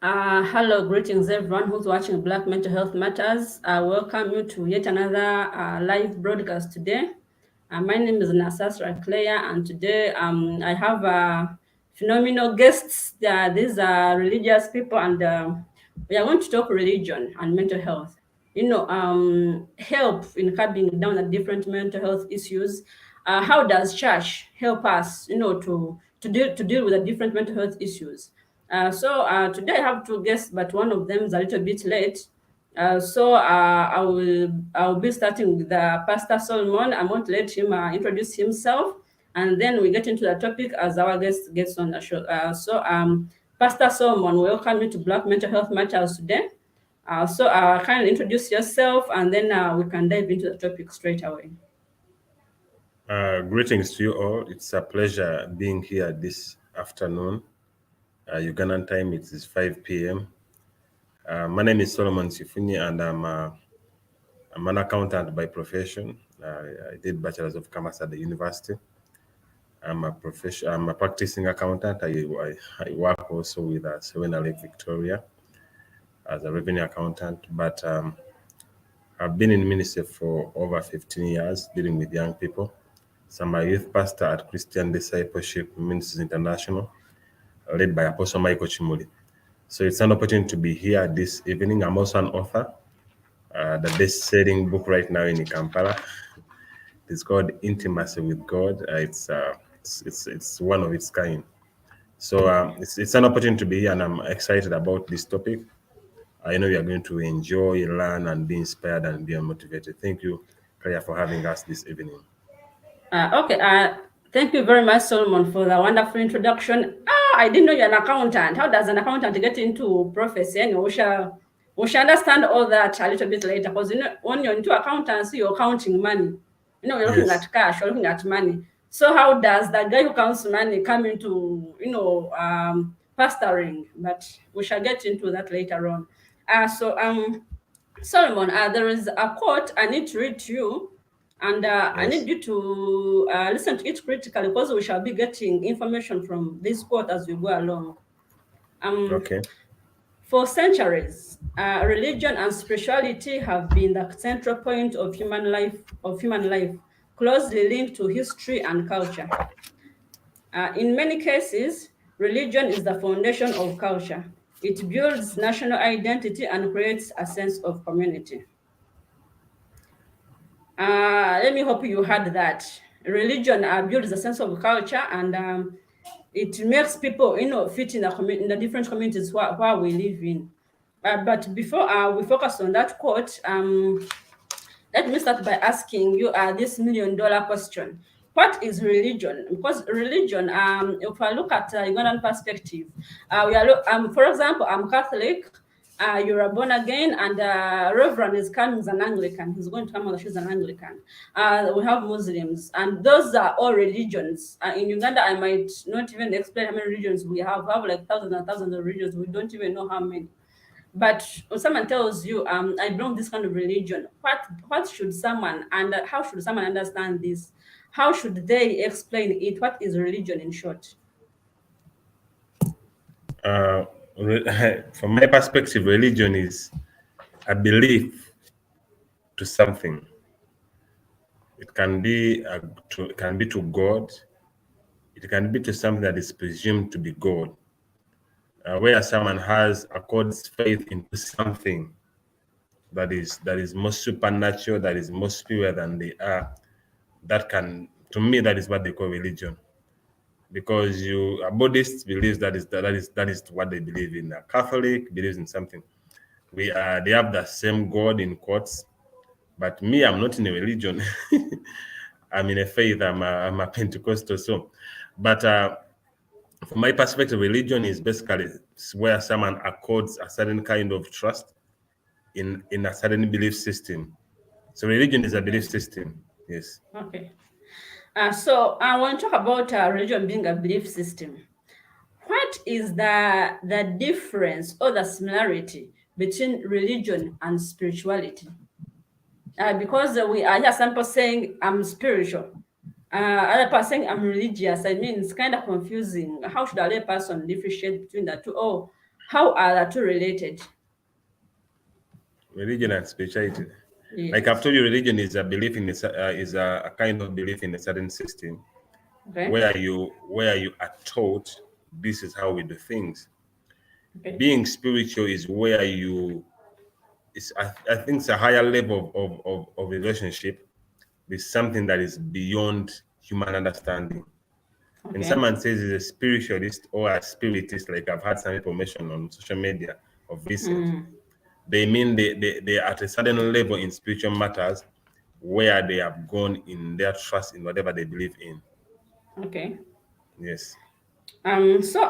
Hello, greetings everyone who's watching Black Mental Health Matters. I welcome you to yet another live broadcast today. My name is Nasasra Cleya, and today I have phenomenal guests. These are religious people, and we are going to talk religion and mental health. Help in curbing down the different mental health issues. How does church help us, to deal with the different mental health issues? Today I have two guests, but one of them is a little bit late. I will be starting with Pastor Solomon. I'm going to let him introduce himself, and then we get into the topic as our guest gets on the show. Pastor Solomon, welcome you to Black Mental Health Matters today. Kindly introduce yourself, and then we can dive into the topic straight away. Greetings to you all. It's a pleasure being here this afternoon. Ugandan time, it is 5 p.m. My name is Solomon Sifuni, and I'm an accountant by profession. I did Bachelor's of Commerce at the university. I'm a practicing accountant. I work also with Serena Lake Victoria as a revenue accountant, but I've been in ministry for over 15 years dealing with young people. So I'm a youth pastor at Christian Discipleship Ministries International, led by Apostle Michael Chimuli. So it's an opportunity to be here this evening. I'm also an author. The best-selling book right now in Kampala. It's called Intimacy with God. It's one of its kind. So it's an opportunity to be here, and I'm excited about this topic. I know you are going to enjoy, learn, and be inspired and be motivated. Thank you, Kaya, for having us this evening. Okay. Thank you very much, Solomon, for the wonderful introduction. I didn't know you're an accountant. How does an accountant get into prophecy? And we shall understand all that a little bit later. Because when you're into accountancy, you're counting money. You're looking Yes. at cash, you're looking at money. So how does the guy who counts money come into pastoring? But we shall get into that later on. Solomon, there is a quote I need to read to you, and I Yes. need you to listen to it critically, because we shall be getting information from this quote as we go along. Um, Okay. for centuries, religion and spirituality have been the central point of human life, closely linked to history and culture. In many cases, religion is the foundation of culture. It builds national identity and creates a sense of community. Let me hope you heard that. Religion builds a sense of culture, and it makes people, fit in in the different communities where we live in. But before we focus on that quote, let me start by asking you this $1 million question. What is religion? Because religion, if I look at Ugandan perspective, for example, I'm Catholic, you're a born again, and Reverend is coming as an Anglican. He's going to come as she's an Anglican. We have Muslims, and those are all religions. In Uganda, I might not even explain how many religions we have. We have like thousands and thousands of religions. We don't even know how many. But when someone tells you, I belong to this kind of religion, what should someone, and how should someone understand this? How should they explain it? What is religion in short? Uh, from my perspective, religion is a belief to something. It can be it can be to God. It can be to something that is presumed to be God. Where someone has accords faith into something that is more supernatural, that is more superior than they are. That can, to me, that is what they call religion. Because a Buddhist believes that is what they believe in. A Catholic believes in something. They have the same God in quotes, but me, I'm not in a religion. I'm in a faith. I'm a Pentecostal. So, but from my perspective, religion is basically where someone accords a certain kind of trust in a certain belief system. So religion is a belief system. Yes. Okay. So I want to talk about religion being a belief system. What is the difference or the similarity between religion and spirituality? Because we I hear some people saying I'm spiritual, other person saying I'm religious. I mean, it's kind of confusing. How should a lay person differentiate between the two? Oh, How are the two related? Religion and spirituality. Like I've Yes. told you, religion is a belief in is a kind of belief in a certain system Okay. where you are taught this is how we do things. Okay. Being spiritual is where you it's I think it's a higher level of relationship with something that is beyond human understanding. When Okay. someone says he's a spiritualist or a spiritist, like I've had some information on social media of recent, Mm. they mean they are at a certain level in spiritual matters where they have gone in their trust in whatever they believe in. Okay. Yes. So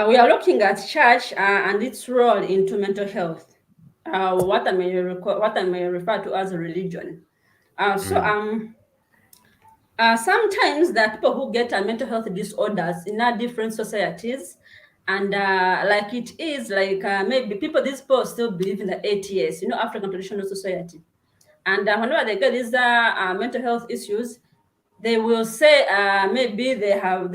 we are looking at church and its role into mental health. What I may refer to as religion. Uh, so Mm. um, Sometimes there are people who get mental health disorders in our different societies, and like it is like maybe people these people still believe in the ATS, African Traditional Society, and whenever they get these mental health issues, they will say maybe they have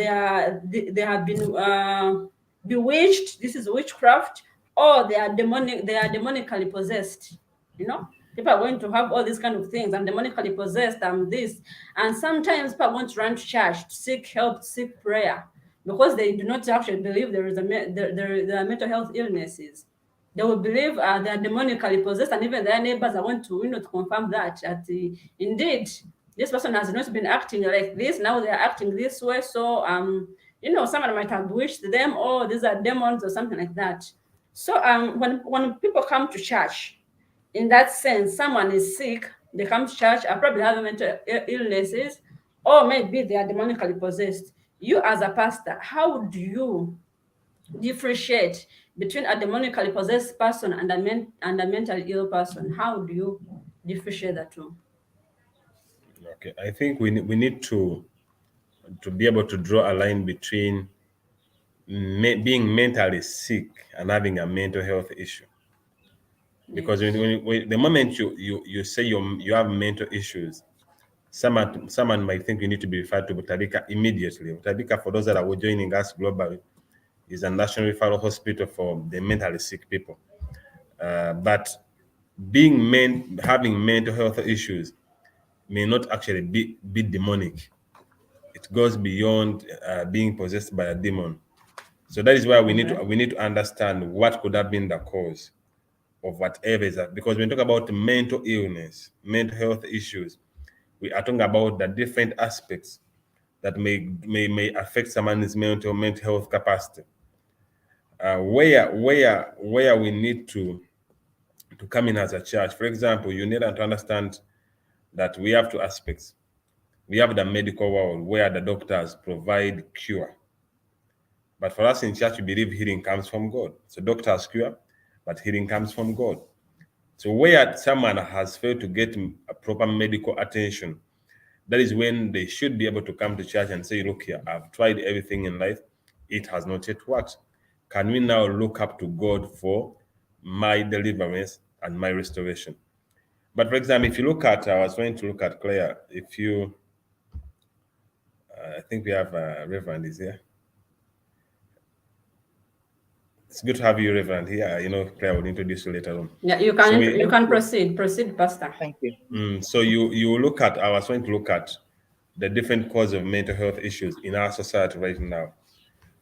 been bewitched. This is witchcraft, or they are demonic. They are demonically possessed. You know, people are going to have all these kind of things. I'm demonically possessed. I'm this, and sometimes people want to run to church to seek help, to seek prayer, because they do not actually believe there is there are mental health illnesses. They will believe they are demonically possessed, and even their neighbors are want to to confirm that indeed this person has not been acting like this. Now they are acting this way. So someone might have wished them, oh, these are demons or something like that. So when people come to church, in that sense, someone is sick, they come to church, are probably having mental illnesses, or maybe they are demonically possessed. You as a pastor, how do you differentiate between a demonically possessed person and a mentally ill person? How do you differentiate the two? Okay. I think we need to be able to draw a line between being mentally sick and having a mental health issue. Because Yes. the moment you say you have mental issues, someone might think you need to be referred to Butabika immediately. Butabika, for those that are joining us globally, is a national referral hospital for the mentally sick people. But having mental health issues may not actually be demonic. It goes beyond being possessed by a demon. So that is why we need to Okay. we need to understand what could have been the cause of whatever is that. Because when we talk about mental illness, mental health issues, we are talking about the different aspects that may affect someone's mental health capacity. Where we need to come in as a church. For example, you need to understand that we have two aspects. We have the medical world where the doctors provide cure. But for us in church, we believe healing comes from God. So doctors cure, but healing comes from God. So where someone has failed to get a proper medical attention, that is when they should be able to come to church and say, look here, I've tried everything in life. It has not yet worked. Can we now look up to God for my deliverance and my restoration? But for example, if you look at, I was trying to look at Claire. If you, I think we have Reverend is here. It's good to have you, Reverend, here. Claire will introduce you later on. Yeah, So we, you Thank can you. proceed, Pastor. Thank you. so you look at. I was trying to look at the different causes of mental health issues in our society right now.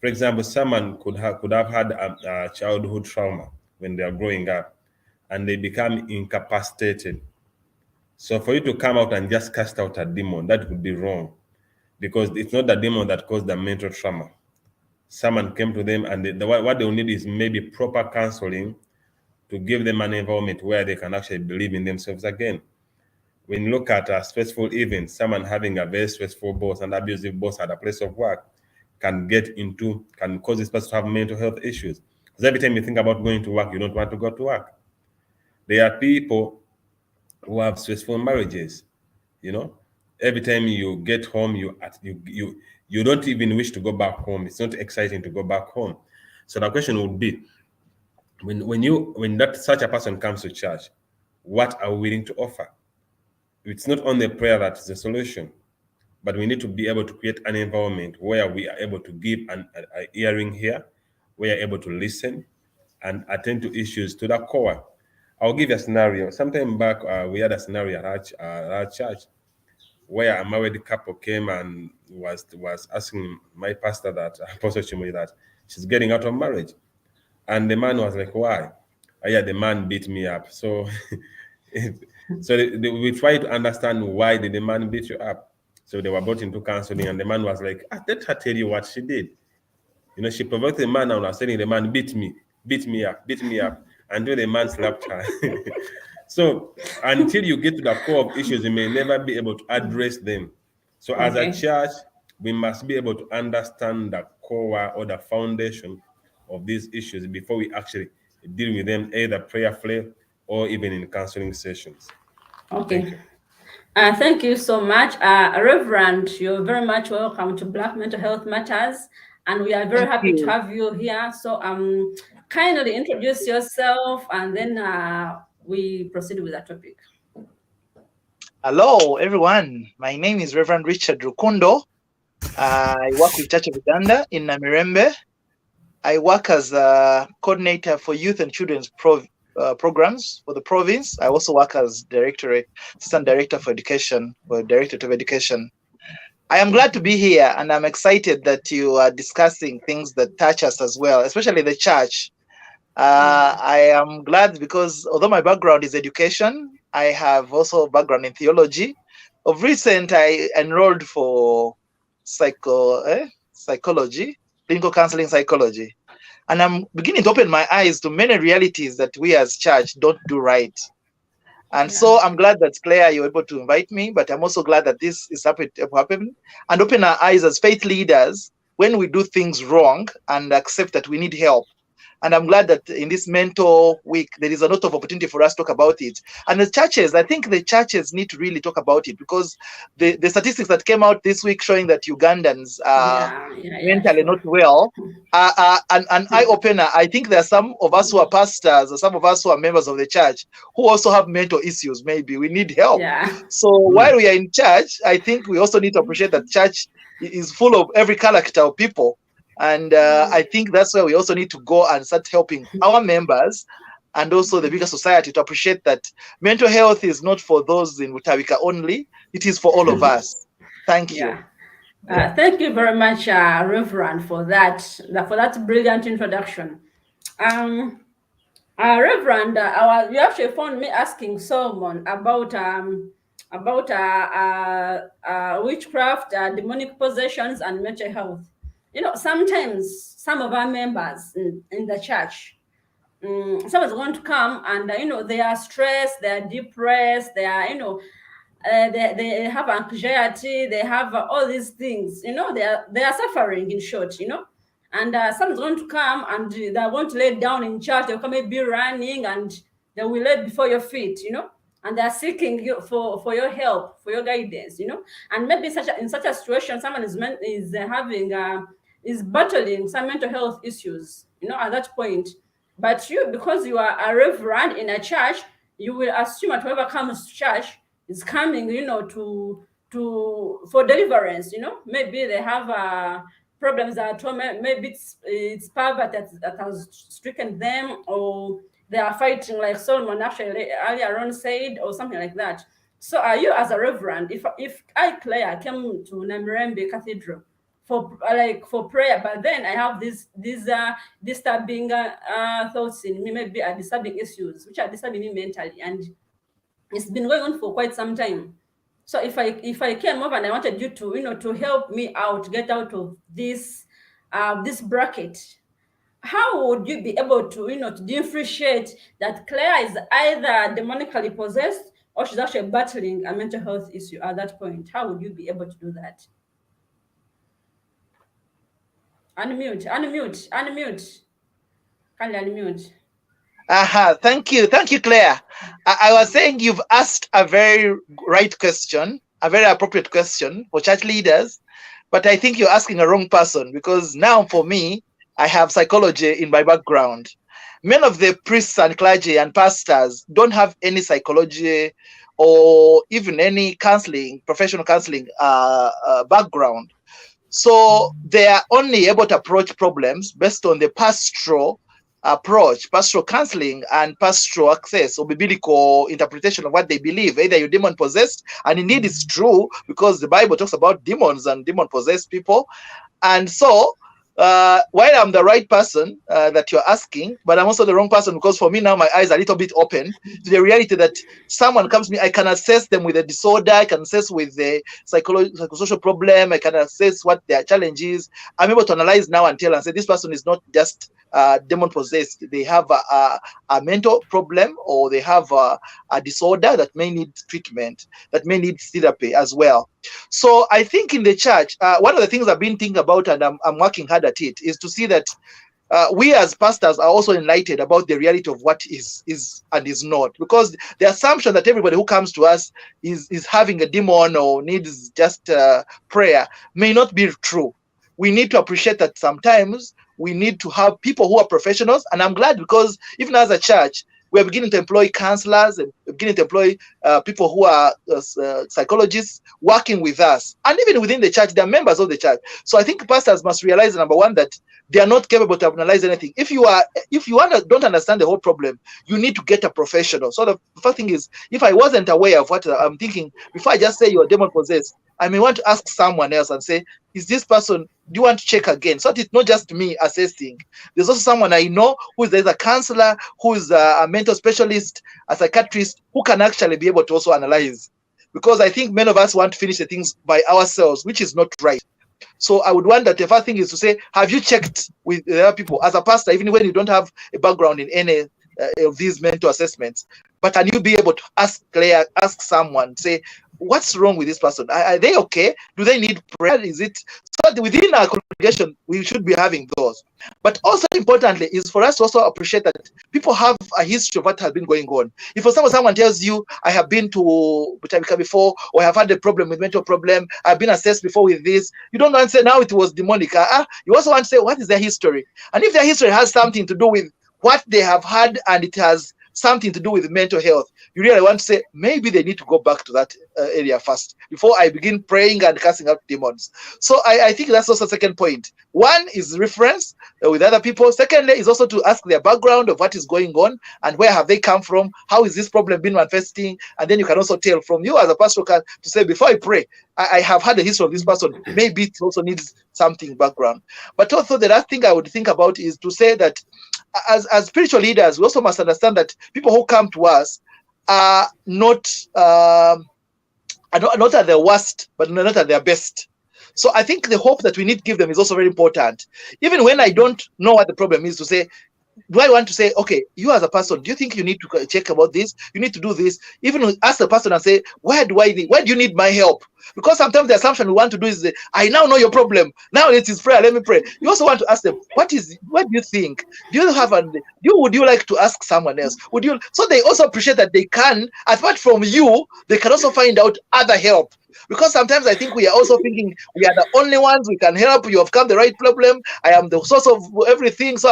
For example, someone could have had a childhood trauma when they are growing up, and they become incapacitated. So for you to come out and just cast out a demon, that would be wrong, because it's not the demon that caused the mental trauma. Someone came to them, and what they will need is maybe proper counseling to give them an environment where they can actually believe in themselves again. When you look at a stressful event, someone having a very stressful boss and abusive boss at a place of work can cause this person to have mental health issues. Because every time you think about going to work, you don't want to go to work. There are people who have stressful marriages. You know, every time you get home, you don't even wish to go back home. It's not exciting to go back home. So the question would be, when that such a person comes to church, what are we willing to offer? It's not only prayer that is the solution, but we need to be able to create an environment where we are able to give a hearing here, we are able to listen and attend to issues to the core. I'll give you a scenario. Sometime back, we had a scenario at our church where a married couple came and was asking my pastor, that Apostle Chimoy, that she's getting out of marriage. And the man was like, why? Yeah, the man beat me up. So we try to understand, why did the man beat you up? So they were brought into counseling, and the man was like, let her tell you what she did. She provoked the man and was telling the man, beat me up, until the man slapped her. So until you get to the core of issues, you may never be able to address them. So as a church, we must be able to understand the core or the foundation of these issues before we actually deal with them, either prayerfully or even in counseling sessions. Okay. Thank you so much. Reverend, you're very much welcome to Black Mental Health Matters, and we are very happy to have you here. So kindly introduce yourself, and then we proceed with the topic. Hello, everyone. My name is Reverend Richard Rukundo. I work with Church of Uganda in Namirembe. I work as a coordinator for youth and children's programs for the province. I also work as assistant director for education, or directorate of education. I am glad to be here, and I'm excited that you are discussing things that touch us as well, especially the church. I am glad because although my background is education, I have also a background in theology. Of recent, I enrolled for psychology, clinical counseling psychology. And I'm beginning to open my eyes to many realities that we as church don't do right. And so I'm glad that, Claire, you're able to invite me, but I'm also glad that this is happening, and open our eyes as faith leaders when we do things wrong and accept that we need help. And I'm glad that in this mental week, there is a lot of opportunity for us to talk about it. And the churches, I think the churches need to really talk about it, because the statistics that came out this week showing that Ugandans are mentally not well are an eye-opener. I think there are some of us who are pastors, or some of us who are members of the church, who also have mental issues. Maybe we need help. So while we are in church, I think we also need to appreciate that church is full of every character of people. And I think that's where we also need to go and start helping our members and also the bigger society to appreciate that mental health is not for those in Mutawika only. It is for all of us. Thank you. Thank you very much, Reverend, for that brilliant introduction. Reverend, you actually found me asking Solomon about witchcraft, demonic possessions, and mental health. Sometimes some of our members in the church, someone's going to come and they are stressed, they are depressed, they are they have anxiety, they have all these things. They are suffering, in short. And someone's going to come and they're going to lay down in church. They'll come, be running, and they will lay before your feet. And they're seeking you for your help, for your guidance. And maybe in such a situation, someone is battling some mental health issues, at that point. But you, because you are a reverend in a church, you will assume that whoever comes to church is coming, for deliverance. Maybe they have problems at home. Maybe it's poverty that has stricken them, or they are fighting, like Solomon actually earlier on said, or something like that. So you as a reverend, if I, Claire, came to Namirembe Cathedral for prayer, but then I have these disturbing thoughts in me, maybe are disturbing issues which are disturbing me mentally, and it's been going on for quite some time. So if I came over and I wanted you to to help me out, get out of this bracket, how would you be able to to differentiate that Claire is either demonically possessed or she's actually battling a mental health issue at that point? How would you be able to do that? Unmute. Can you unmute? Thank you, Claire. I was saying you've asked a very right question, a very appropriate question for church leaders, but I think you're asking a wrong person, because now for me, I have psychology in my background. Many of the priests and clergy and pastors don't have any psychology or even any counseling, professional counseling background. So they are only able to approach problems based on the pastoral approach, pastoral counseling, and pastoral access or biblical interpretation of what they believe. Either you're demon possessed, and indeed it's true because the Bible talks about demons and demon possessed people. And so, while I'm the right person that you're asking, but I'm also the wrong person, because for me now my eyes are a little bit open to the reality that someone comes to me, I can assess them with a disorder, I can assess with the psychosocial problem, I can assess what their challenge is. I'm able to analyze now and tell and say this person is not just demon possessed. They have a mental problem, or they have a disorder that may need treatment, that may need therapy as well. So I think in the church, one of the things I've been thinking about, and I'm working hard at it, is to see that we as pastors are also enlightened about the reality of what is and is not. Because the assumption that everybody who comes to us is having a demon or needs just prayer may not be true. We need to appreciate that sometimes we need to have people who are professionals. And I'm glad, because even as a church, we're beginning to employ counselors and beginning to employ people who are psychologists working with us. And even within the church, they're members of the church. So I think pastors must realize, number one, that they are not capable to analyze anything. If you don't understand the whole problem, you need to get a professional. So the first thing is, if I wasn't aware of what I'm thinking, before I just say you're demon possessed, I may want to ask someone else and say, is this person, do you want to check again? So that it's not just me assessing. There's also someone I know who is a counselor, who is a mental specialist, a psychiatrist, who can actually be able to also analyze. Because I think many of us want to finish the things by ourselves, which is not right. So I would want that the first thing is to say, have you checked with the other people as a pastor, even when you don't have a background in any of these mental assessments? But can you be able to ask someone, say, what's wrong with this person? Are they okay? Do they need prayer? Is it so that within our congregation we should be having those? But also importantly is for us to also appreciate that people have a history of what has been going on. If for example someone tells you, I have been to Butavika before, or I have had a problem with mental problem, I've been assessed before with this, you don't want to say now it was demonic. You also want to say what is their history, and if their history has something to do with what they have had and it has something to do with mental health, you really want to say maybe they need to go back to that area first before I begin praying and casting out demons. So I think that's also the second point. One is reference with other people. Secondly is also to ask their background of what is going on and where have they come from, how is this problem been manifesting, and then you can also tell from you as a pastor to say, before I pray, I have had a history of this person, maybe it also needs something background. But also the last thing I would think about is to say that as spiritual leaders, we also must understand that people who come to us are not at their worst, but not at their best. So I think the hope that we need to give them is also very important. Even when I don't know what the problem is, to say, do I want to say, okay, you as a person, do you think you need to check about this? You need to do this. Even ask the person and say, where do you need my help? Because sometimes the assumption we want to do is, I now know your problem. Now it is prayer. Let me pray. You also want to ask them, what do you think? Would you like to ask someone else? So they also appreciate that they can, apart from you, they can also find out other help. Because sometimes I think we are also thinking we are the only ones we can help. You have come the right problem. I am the source of everything, so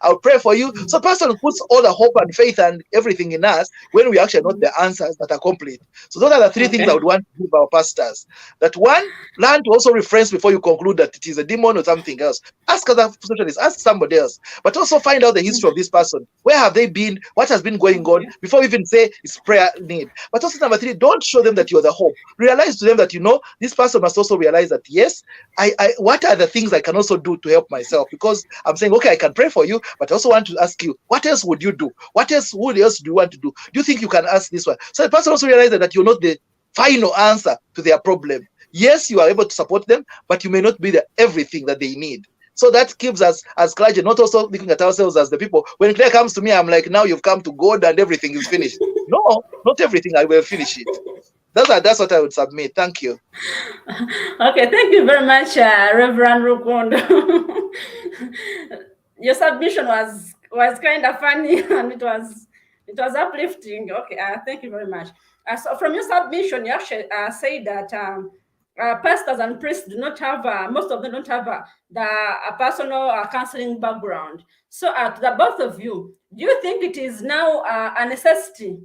I'll pray for you. So person puts all the hope and faith and everything in us when we actually not the answers that are complete. So those are the three things I would want to give our pastors. That one, learn to also reference before you conclude that it is a demon or something else. Ask other specialists, ask somebody else, but also find out the history of this person. Where have they been? What has been going on before we even say it's prayer need. But also number three, don't show them that you're the hope. Realize to them that this person must also realize that yes, I what are the things I can also do to help myself? Because I'm saying, okay, I can pray for you, but I also want to ask you, what else would you do? What else do you want to do? Do you think you can ask this one? So the person also realizes that you're not the final answer to their problem. Yes, you are able to support them, but you may not be the everything that they need. So that keeps us as clergy not also looking at ourselves as the people. When Claire comes to me, I'm like, now you've come to God and everything is finished. No, not everything. I will finish it. That's what I would submit. Thank you. Okay, thank you very much, Reverend Rukondo. Your submission was kind of funny and it was uplifting. Okay, thank you very much. So from your submission, you actually say that pastors and priests do not have, most of them don't have a personal counseling background. So to the both of you, do you think it is now a necessity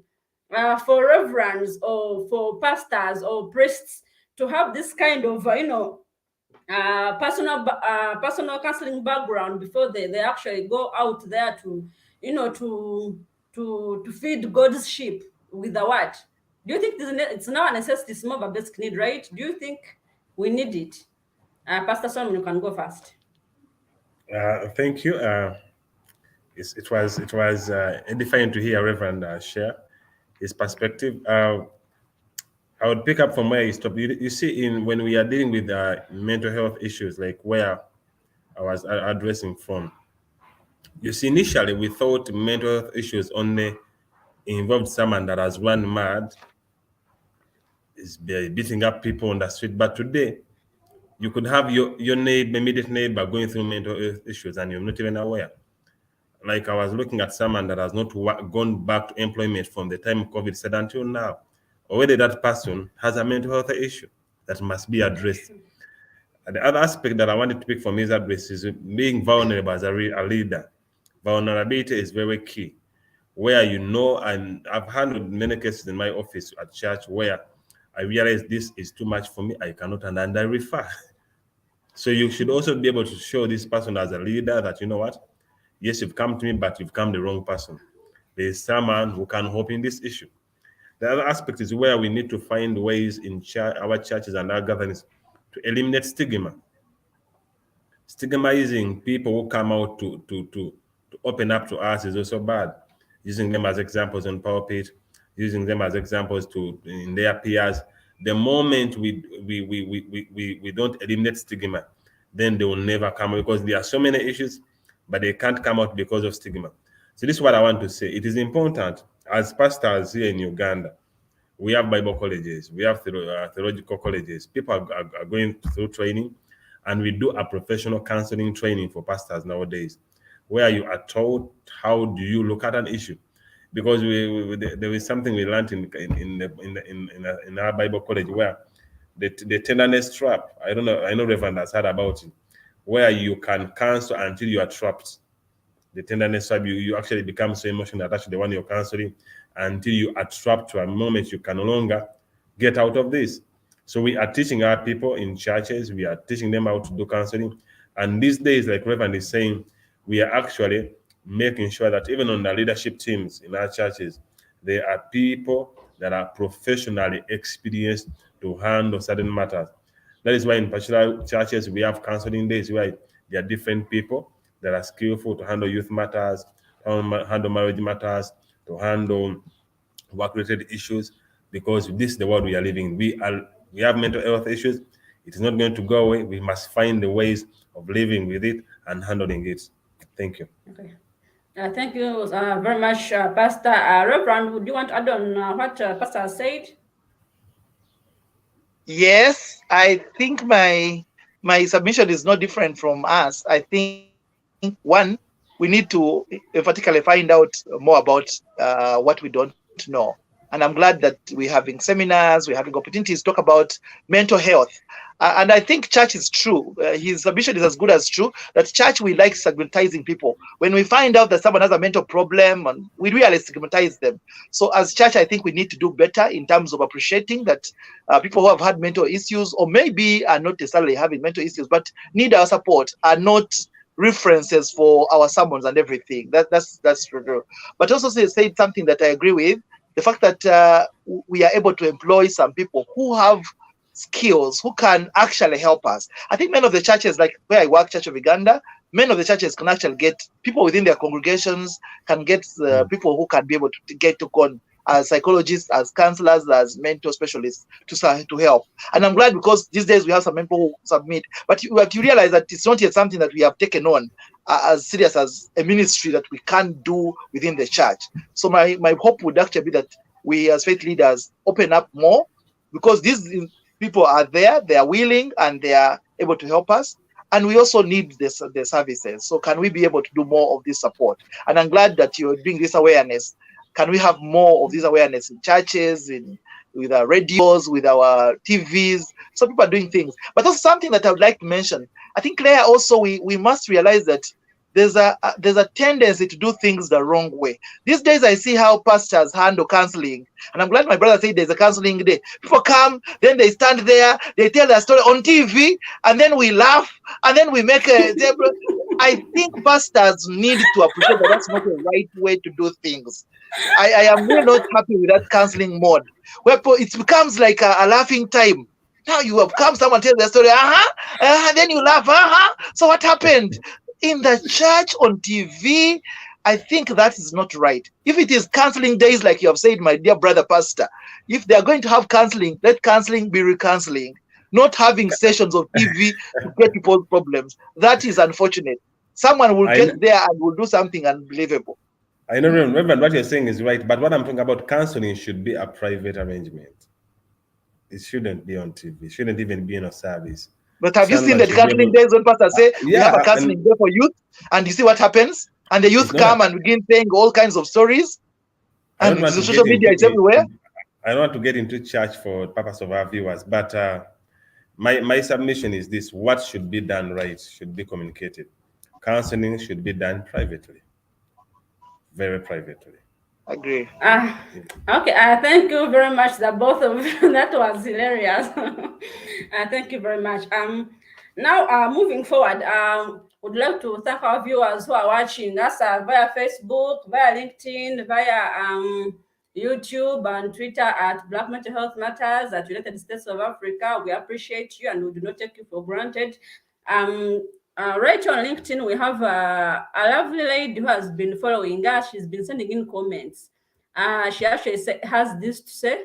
for reverends or for pastors or priests to have this kind of, personal counseling background before they actually go out there to, you know, to feed God's sheep with the word. Do you think it's now a necessity, it's more of a basic need, right? Do you think we need it? Pastor Solomon, you can go first. Thank you. It was edifying to hear Reverend share his perspective. I would pick up from where he stopped. You see, in when we are dealing with mental health issues, like where I was addressing from, you see, initially we thought mental health issues only involved someone that has run mad, is beating up people on the street. But today, you could have your neighbor, immediate neighbor, going through mental health issues, and you're not even aware. Like I was looking at someone that has not gone back to employment from the time COVID said until now. Already that person has a mental health issue that must be addressed. And the other aspect that I wanted to pick from his address is being vulnerable as a leader. Vulnerability is very key. Where and I've handled many cases in my office at church where I realize this is too much for me, I cannot, and I refer. So you should also be able to show this person as a leader that, you know what, yes, you've come to me, but you've come the wrong person. There is someone who can help in this issue. The other aspect is where we need to find ways in our churches and our gatherings to eliminate stigma. Stigmatizing people who come out to open up to us is also bad. Using them as examples on pulpit, using them as examples in their peers. The moment we don't eliminate stigma, then they will never come out, because there are so many issues, but they can't come out because of stigma. So this is what I want to say. It is important as pastors here in Uganda. We have Bible colleges, we have theological colleges. People are going through training, and we do a professional counseling training for pastors nowadays, where you are taught how do you look at an issue. Because there is something we learned in our Bible college where the tenderness trap. I don't know. I know Reverend has heard about it, where you can counsel until you are trapped. The tenderness trap, you actually become so emotionally attached to the one you're counseling until you are trapped to a moment you can no longer get out of this. So we are teaching our people in churches, we are teaching them how to do counseling. And these days, like Reverend is saying, we are actually making sure that even on the leadership teams in our churches, there are people that are professionally experienced to handle certain matters. That is why in particular churches, we have counseling days where there are different people that are skillful to handle youth matters, to handle marriage matters, to handle work-related issues, because this is the world we are living in. We have mental health issues. It is not going to go away. We must find the ways of living with it and handling it. Thank you. Okay. Thank you very much, Pastor. Reverend, would you want to add on what Pastor said? Yes, I think my submission is not different from us. I think one, we need to particularly find out more about what we don't know. And I'm glad that we're having seminars, we're having opportunities to talk about mental health. And I think church is true. His submission is as good as true, that church, we like stigmatizing people. When we find out that someone has a mental problem, and we really stigmatize them. So as church, I think we need to do better in terms of appreciating that people who have had mental issues, or maybe are not necessarily having mental issues, but need our support, are not references for our sermons and everything. That's true. But also said something that I agree with, the fact that we are able to employ some people who have skills, who can actually help us. I think many of the churches, like where I work, Church of Uganda, many of the churches can actually get people within their congregations, can get people who can be able to get to go as psychologists, as counselors, as mental specialists to help. And I'm glad, because these days we have some people who submit, but you have to realize that it's not yet something that we have taken on as serious as a ministry that we can do within the church. So my hope would actually be that we as faith leaders open up more, because these people are there, they are willing, and they are able to help us. And we also need the services. So can we be able to do more of this support? And I'm glad that you're doing this awareness. Can we have more of this awareness in churches, with our radios, with our TVs? So people are doing things. But also something that I would like to mention, I think, Claire, also we must realize that there's a tendency to do things the wrong way. These days, I see how pastors handle counseling, and I'm glad my brother said there's a counseling day. People come, then they stand there, they tell their story on TV, and then we laugh, and then we make a. I think pastors need to appreciate that that's not the right way to do things. I am really not happy with that counseling mode, where it becomes like a laughing time. Now you have come, someone tells their story, then you laugh, So what happened? In the church, on TV, I think that is not right. If it is counseling days, like you have said, my dear brother pastor, if they are going to have counseling, let counseling be recounseling, not having sessions of TV to get people's problems. That is unfortunate. Someone will get there and will do something unbelievable. I know, Reverend, what you're saying is right, but what I'm talking about, counseling should be a private arrangement. It shouldn't be on TV. It shouldn't even be in a service. But have you seen that counseling days when pastors say, we have a counseling day for youth, and you see what happens? And the youth come and begin saying all kinds of stories. And the social media is everywhere. I don't want to get into church for the purpose of our viewers, but my submission is this: what should be done right should be communicated. Counseling should be done privately, very privately. Agree. Okay, thank you very much. That both of you, that was hilarious. Thank you very much. Now, moving forward, would like to thank our viewers who are watching us via Facebook, via LinkedIn, via YouTube and Twitter at Black Mental Health Matters at United States of Africa. We appreciate you and we do not take you for granted. Right on LinkedIn, we have a lovely lady who has been following us. She's been sending in comments. She actually has this to say.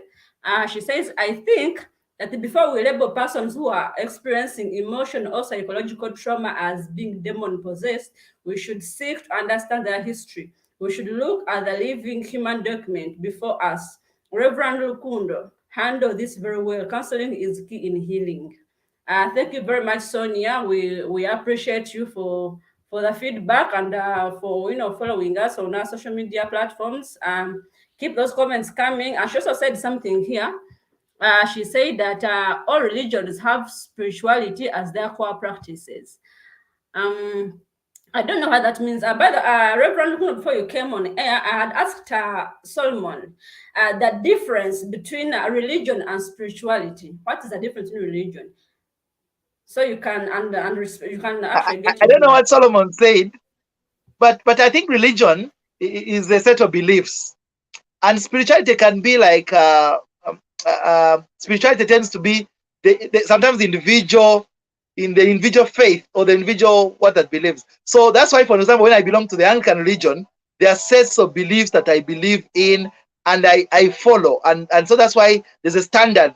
She says, I think that before we label persons who are experiencing emotional or psychological trauma as being demon-possessed, we should seek to understand their history. We should look at the living human document before us. Reverend Lukundo handle this very well. Counseling is key in healing. Thank you very much, Sonia. We appreciate you for the feedback and for following us on our social media platforms. Keep those comments coming. And she also said something here. She said that all religions have spirituality as their core practices. I don't know what that means. By the Reverend, before you came on air, I had asked Solomon the difference between religion and spirituality. What is the difference in religion? So you can you can actually get. I don't know what Solomon said, but I think religion is a set of beliefs, and spirituality can be like spirituality tends to be sometimes the individual faith or the individual what that believes. So that's why, for example, when I belong to the Anglican religion, there are sets of beliefs that I believe in and I follow, and so that's why there's a standard.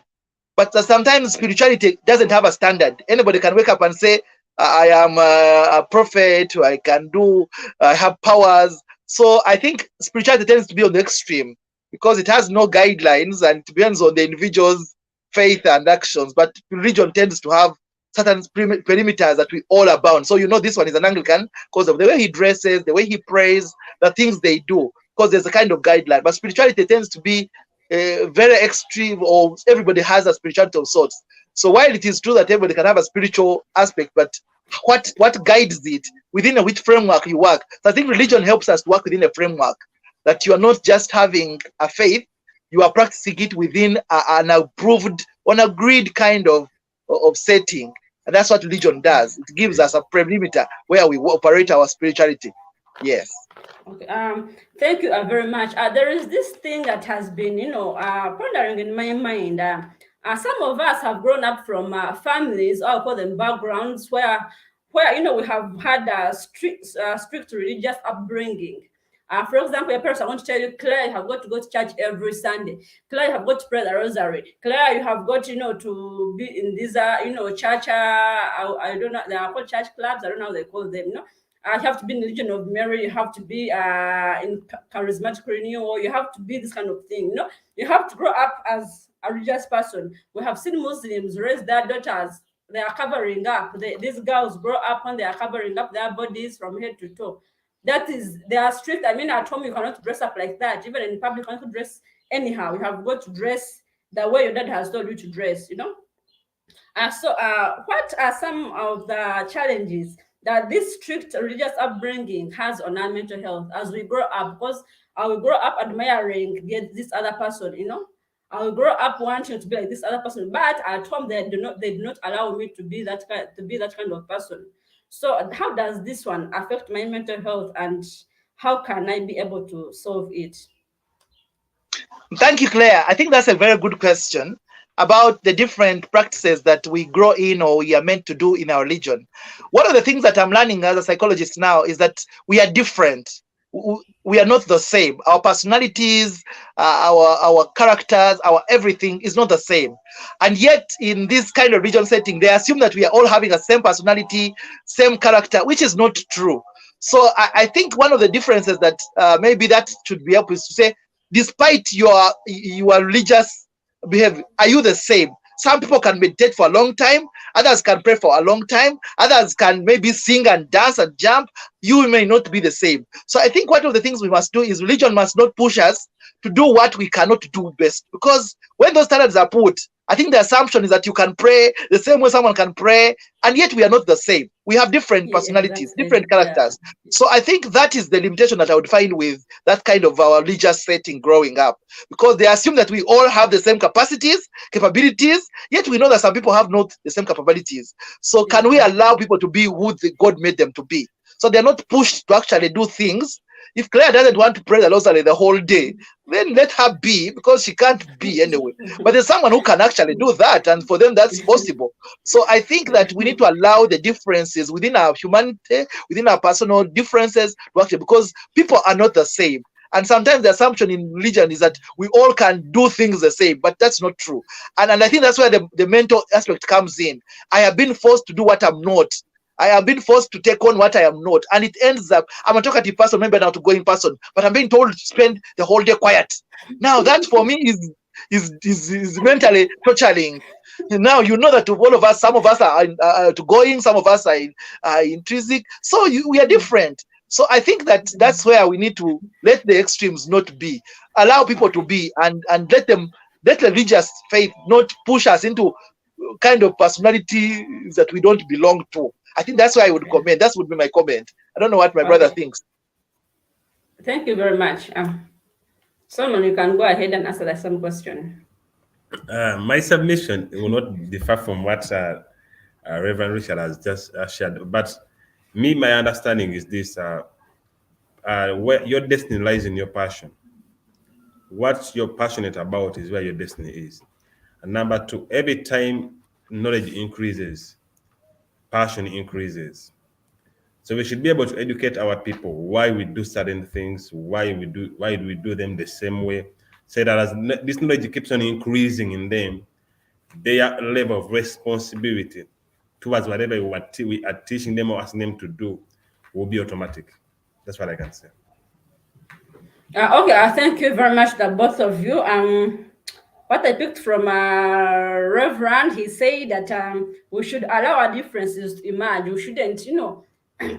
But sometimes spirituality doesn't have a standard. Anybody can wake up and say, I am a prophet, or I have powers. So I think spirituality tends to be on the extreme because it has no guidelines and it depends on the individual's faith and actions. But religion tends to have certain perimeters that we all are bound. So this one is an Anglican because of the way he dresses, the way he prays, the things they do, because there's a kind of guideline. But spirituality tends to be very extreme, or everybody has a spirituality of sorts. So while it is true that everybody can have a spiritual aspect, but what guides it, within which framework you work. So I think religion helps us to work within a framework that you are not just having a faith, you are practicing it within an approved, an agreed kind of setting. And that's what religion does. It gives us a perimeter where we operate our spirituality. Yes. Okay. Thank you very much. There is this thing that has been, pondering in my mind. Some of us have grown up from families, or call them backgrounds, where we have had a strict religious upbringing. For example, your parents are going to tell you, Claire, you have got to go to church every Sunday. Claire, you have got to pray the rosary. Claire, you have got, to be in these, church. I don't know. They are called church clubs. I don't know how they call them. You have to be in the Legion of Mary. You have to be in charismatic renewal. You have to be this kind of thing. You have to grow up as a religious person. We have seen Muslims raise their daughters. They are covering up. These girls grow up and they are covering up their bodies from head to toe. They are strict. I mean, at home, you cannot dress up like that. Even in public, you cannot dress anyhow. You have got to dress the way your dad has told you to dress, So what are some of the challenges that this strict religious upbringing has on our mental health as we grow up, because I will grow up admiring this other person, you know. I will grow up wanting to be like this other person, but at home they do not allow me to be that kind of person. So how does this one affect my mental health, and how can I be able to solve it? Thank you, Claire. I think that's a very good question about the different practices that we grow in or we are meant to do in our religion. One of the things that I'm learning as a psychologist now is that we are different. We are not the same. Our personalities, our characters, our everything is not the same. And yet, in this kind of religion setting, they assume that we are all having the same personality, same character, which is not true. So I think one of the differences that maybe that should be up is to say, despite your religious behavior, are you the same? Some people can meditate for a long time, others can pray for a long time, others can maybe sing and dance and jump. You may not be the same. So I think one of the things we must do is religion must not push us to do what we cannot do best. Because when those standards are put, I think the assumption is that you can pray the same way someone can pray, and yet we are not the same. We have different personalities, different characters. Yeah. So I think that is the limitation that I would find with that kind of our religious setting growing up, because they assume that we all have the same capacities, capabilities, yet we know that some people have not the same capabilities. So can we allow people to be who God made them to be? So they're not pushed to actually do things. If Claire doesn't want to pray the rosary the whole day, then let her be, because she can't be anyway. But there's someone who can actually do that, and for them that's possible. So I think that we need to allow the differences within our humanity, within our personal differences to actually, because people are not the same. And sometimes the assumption in religion is that we all can do things the same, but that's not true. And I think that's where the mental aspect comes in. I have been forced to do what I'm not. I have been forced to take on what I am not. And it ends up, I'm a talkative person, maybe an outgoing person, but I'm being told to spend the whole day quiet. Now that for me is mentally torturing. Now you know that all of us, some of us are outgoing, some of us are intrinsic. So we are different. So I think that that's where we need to let the extremes not be. Allow people to be, and let the religious faith not push us into kind of personality that we don't belong to. I think that's why I would comment. That would be my comment. I don't know what my brother thinks. Thank you very much. Solomon, you can go ahead and answer that same question. My submission will not differ from what Reverend Richard has just shared. But my understanding is this: where your destiny lies in your passion. What you're passionate about is where your destiny is. And number two, every time knowledge increases, passion increases. So we should be able to educate our people why we do certain things, why do we do them the same way. So that as this knowledge keeps on increasing in them, their level of responsibility towards whatever we are teaching them or asking them to do will be automatic. That's what I can say. Okay, thank you very much, the both of you. What I picked from Reverend, he said that we should allow our differences to emerge. We shouldn't,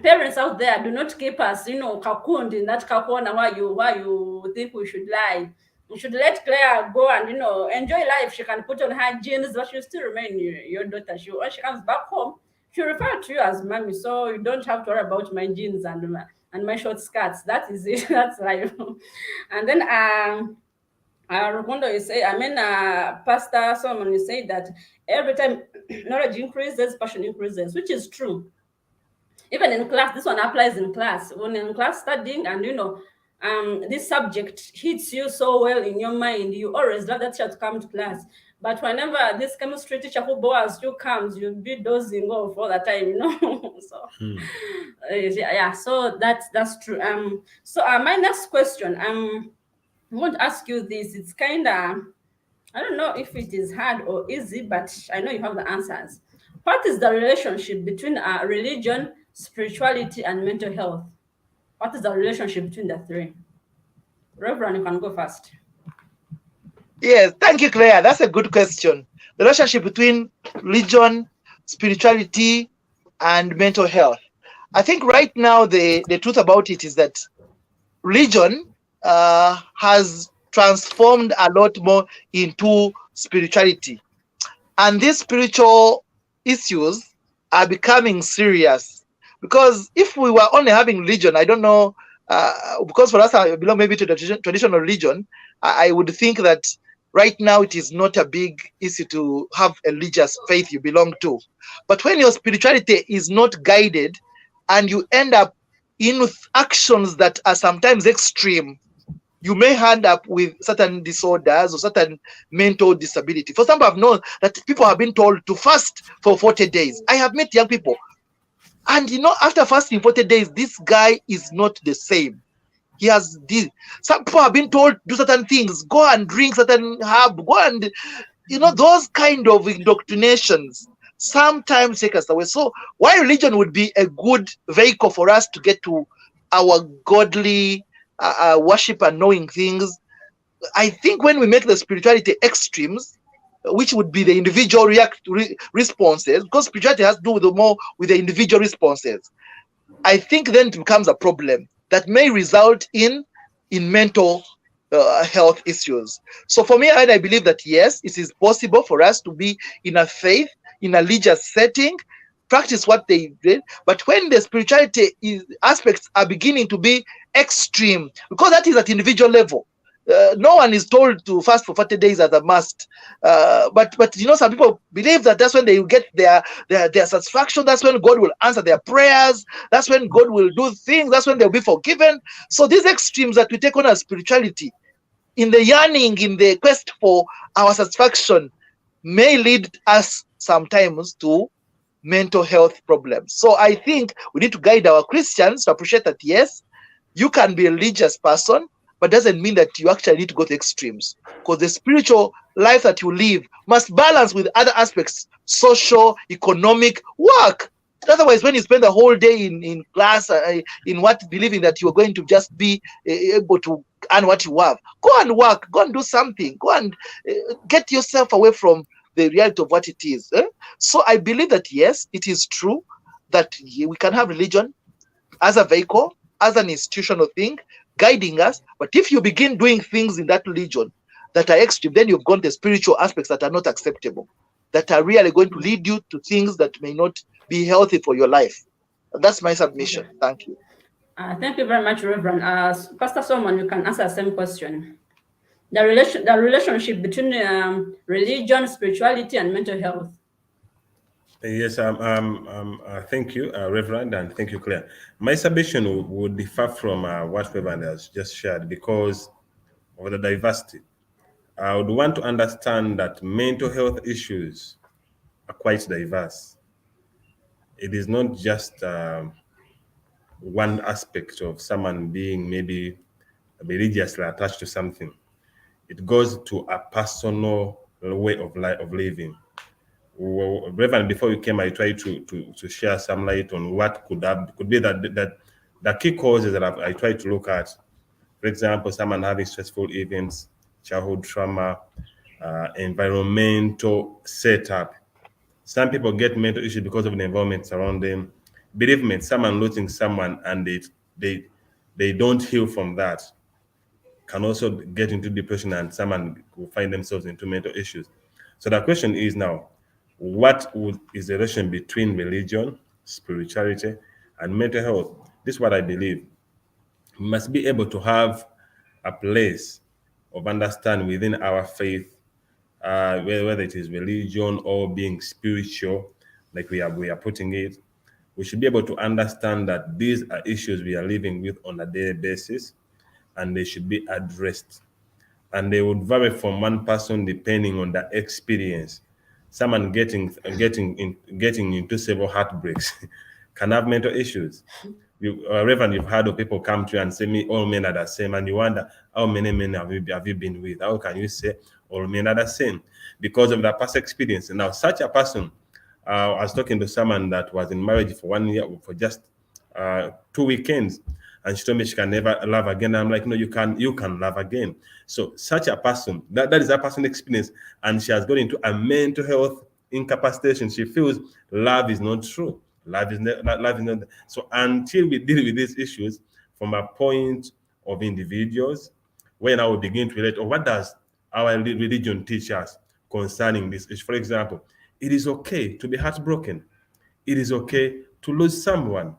parents out there, do not keep us, cocooned in that corner why you think we should lie. You should let Claire go and enjoy life. She can put on her jeans, but she'll still remain your daughter. When she comes back home, she'll refer to you as mommy. So you don't have to worry about my jeans and my short skirts. That is it. That's life. And then Rukundo, you say, Pastor Solomon, you say that every time knowledge increases, passion increases, which is true. Even in class, this one applies in class. When in class studying and this subject hits you so well in your mind, you always love that teacher to come to class. But whenever this chemistry teacher who bores you comes, you'll be dozing off all the time, So yeah, so that's true. So my next question, I want to ask you this. It's kind of, I don't know if it is hard or easy, but I know you have the answers. What is the relationship between religion, spirituality, and mental health? What is the relationship between the three? Reverend, you can go first. Yes, thank you, Claire. That's a good question. The relationship between religion, spirituality, and mental health. I think right now the truth about it is that religion has transformed a lot more into spirituality. And these spiritual issues are becoming serious. Because if we were only having religion, I don't know, because for us, I belong maybe to the traditional religion, I would think that right now it is not a big issue to have a religious faith you belong to. But when your spirituality is not guided and you end up in actions that are sometimes extreme, you may end up with certain disorders or certain mental disability. For example, I've known that people have been told to fast for 40 days. I have met young people, and after fasting 40 days, this guy is not the same. He has this. Some people have been told do certain things, go and drink certain herb, go and those kind of indoctrinations sometimes take us away. So why religion would be a good vehicle for us to get to our godly worship and knowing things, I think when we make the spirituality extremes, which would be the individual responses, because spirituality has to do more with the individual responses, I think then it becomes a problem that may result in mental health issues. So for me, I believe that yes, it is possible for us to be in a faith, in a religious setting, practice what they did, but when the spirituality aspects are beginning to be extreme, because that is at individual level. No one is told to fast for 40 days as a must. But some people believe that that's when they will get their satisfaction. That's when God will answer their prayers. That's when God will do things. That's when they'll be forgiven. So these extremes that we take on as spirituality, in the yearning, in the quest for our satisfaction, may lead us sometimes to mental health problems. So I think we need to guide our Christians to appreciate that, yes, you can be a religious person, but doesn't mean that you actually need to go to extremes, because the spiritual life that you live must balance with other aspects, social, economic, work. Otherwise, when you spend the whole day in class, in what believing that you're going to just be able to earn what you have, go and work, go and do something, go and get yourself away from the reality of what it is. So I believe that yes, it is true that we can have religion as a vehicle, as an institutional thing, guiding us. But if you begin doing things in that religion that are extreme, then you've gone to spiritual aspects that are not acceptable, that are really going to lead you to things that may not be healthy for your life. That's my submission. Okay. Thank you. Thank you very much, Reverend. Pastor Solomon, you can answer the same question. The relationship between religion, spirituality, and mental health. Yes, thank you, Reverend, and thank you, Claire. My submission would differ from what Reverend has just shared because of the diversity. I would want to understand that mental health issues are quite diverse. It is not just one aspect of someone being maybe religiously attached to something. It goes to a personal way of living. Well, Reverend, before you came, I tried to share some light on what could be that the key causes that I tried to look at. For example, someone having stressful events, childhood trauma, environmental setup. Some people get mental issues because of the environment around them. Believe me, someone losing someone and they don't heal from that can also get into depression and someone will find themselves into mental issues. So the question is now, is the relation between religion, spirituality, and mental health? This is what I believe. We must be able to have a place of understanding within our faith, whether it is religion or being spiritual, like we are putting it. We should be able to understand that these are issues we are living with on a daily basis, and they should be addressed. And they would vary from one person depending on the experience. Someone getting into several heartbreaks can have mental issues. Reverend, you've heard of people come to you and say, "Me, all men are the same," and you wonder how many men have you been with? How can you say all men are the same? Because of that past experience. Now, such a person, I was talking to someone that was in marriage for 1 year, for just 2 weekends, and she told me she can never love again. I'm like, no, you can love again. So such a person, that is a person's experience, and she has got into a mental health incapacitation. She feels love is not true. Love is not. So until we deal with these issues from a point of individuals, when I will begin to relate, or what does our religion teach us concerning this issue? For example, it is okay to be heartbroken. It is okay to lose someone.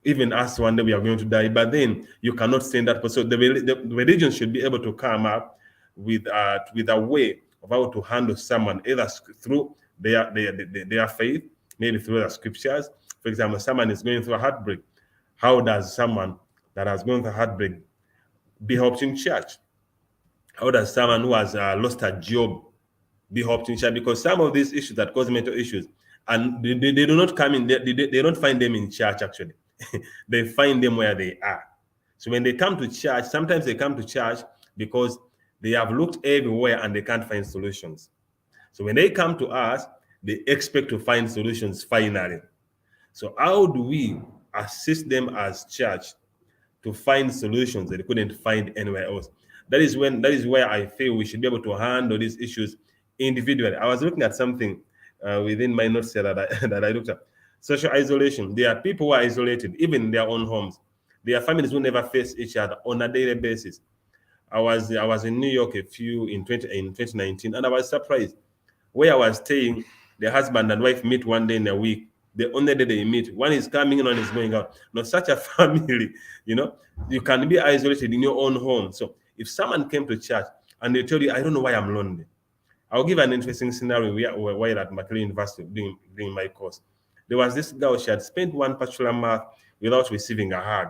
even us one day we are going to die, but then you cannot say that. So the religion should be able to come up with a way of how to handle someone, either through their faith, maybe through the scriptures. For example, someone is going through a heartbreak. How does someone that has gone through a heartbreak be helped in church? How does someone who has lost a job be helped in church? Because some of these issues that cause mental issues, and they do not come in, they don't find them in church actually. They find them where they are. So when they come to church, sometimes they come to church because they have looked everywhere and they can't find solutions. So when they come to us, they expect to find solutions finally. So how do we assist them as church to find solutions that they couldn't find anywhere else? That is where I feel we should be able to handle these issues individually. I was looking at something within my notes here that I looked at. Social isolation. There are people who are isolated, even in their own homes. There are families who never face each other on a daily basis. I was in New York in 2019, and I was surprised. Where I was staying, the husband and wife meet one day in a week. The only day they meet, one is coming in, one is going out. Not such a family, you can be isolated in your own home. So if someone came to church and they tell you, I don't know why I'm lonely. I'll give an interesting scenario while at McLean University doing my course. There was this girl, she had spent one particular month without receiving a hug.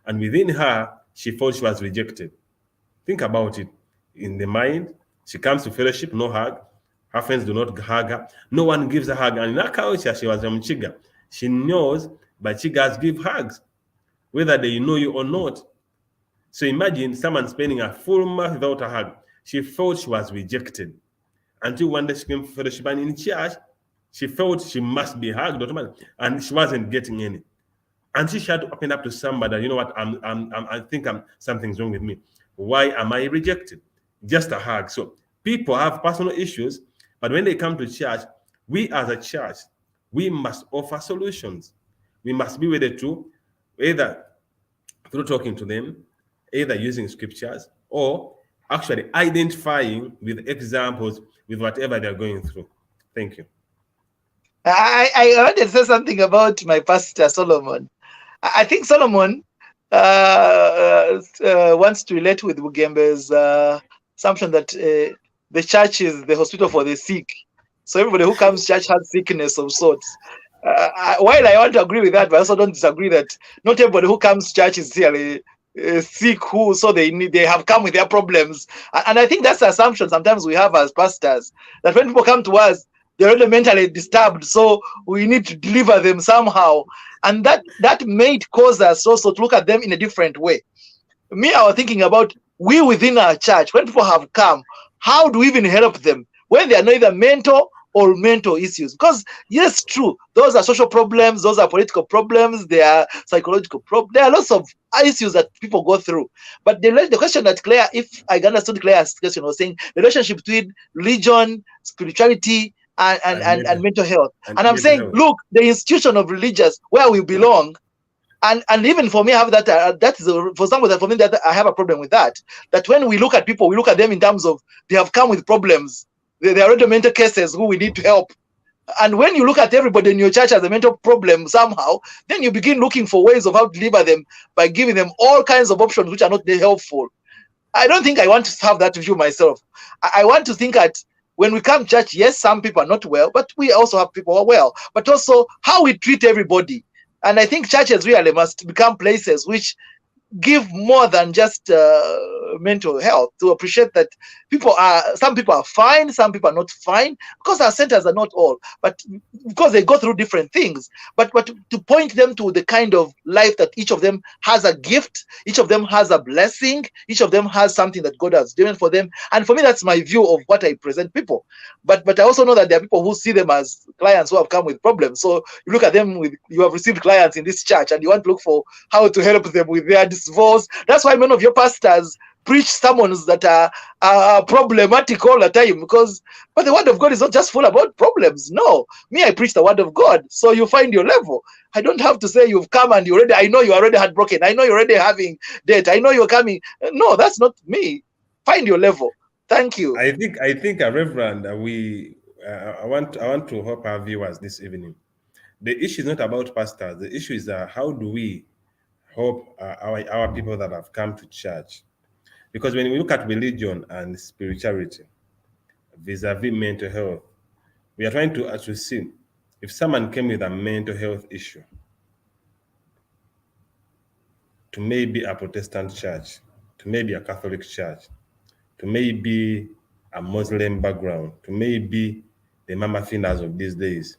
And within her, she felt she was rejected. Think about it. In the mind, she comes to fellowship, no hug. Her friends do not hug her. No one gives a hug. And in her culture, she was a Mchiga. She knows, but Chigas give hugs, whether they know you or not. So imagine someone spending a full month without a hug. She felt she was rejected. Until one day she came for fellowship, and in church, she felt she must be hugged automatically, and she wasn't getting any. Until she had to open up to somebody, you know what, I think something's wrong with me. Why am I rejected? Just a hug. So people have personal issues, but when they come to church, we as a church, we must offer solutions. We must be ready to, either through talking to them, either using scriptures, or actually identifying with examples with whatever they're going through. Thank you. I wanted to say something about my pastor, Solomon. I think Solomon wants to relate with Bugembe's assumption that the church is the hospital for the sick. So everybody who comes to church has sickness of sorts. While I want to agree with that, but I also don't disagree that not everybody who comes to church is really sick, so they have come with their problems. And I think that's the assumption sometimes we have as pastors, that when people come to us, they're already mentally disturbed, so we need to deliver them somehow. And that may cause us also to look at them in a different way. Me, I was thinking about we within our church, when people have come, how do we even help them when they are neither mental or mental issues? Because yes, true, those are social problems, those are political problems, they are psychological problems, there are lots of issues that people go through. But the question that Claire, if I understood Claire's question, was saying the relationship between religion, spirituality, and mental health. And I'm saying, look, the institution of religious where we belong, and even for me, I have that is for some of that, for me, that I have a problem with that. That when we look at people, we look at them in terms of they have come with problems. They are already mental cases who we need to help. And when you look at everybody in your church as a mental problem somehow, then you begin looking for ways of how to deliver them by giving them all kinds of options which are not helpful. I don't think I want to have that view myself. I want to think that when we come to church, yes, some people are not well, but we also have people who are well. But also how we treat everybody. And I think churches really must become places which give more than just mental health, to appreciate that some people are fine, some people are not fine, because our centers are not all, but because they go through different things, but to point them to the kind of life that each of them has a gift, each of them has a blessing, each of them has something that God has given for them. And for me, that's my view of what I present people. But I also know that there are people who see them as clients who have come with problems. So you look at them you have received clients in this church and you want to look for how to help them with their divorce. That's why many of your pastors preach sermons that are problematic all the time, but the word of God is not just full about problems. No, me, I preach the word of God. So you find your level. I don't have to say you've come and I know you already had broken. I know you're already having debt. I know you're coming. No, that's not me. Find your level. Thank you. I think Reverend, I want to help our viewers this evening. The issue is not about pastors. The issue is how do we help our people that have come to church? Because when we look at religion and spirituality vis-a-vis mental health, we are trying to see if someone came with a mental health issue to maybe a Protestant church, to maybe a Catholic church, to maybe a Muslim background, to maybe the Mama Finas of these days.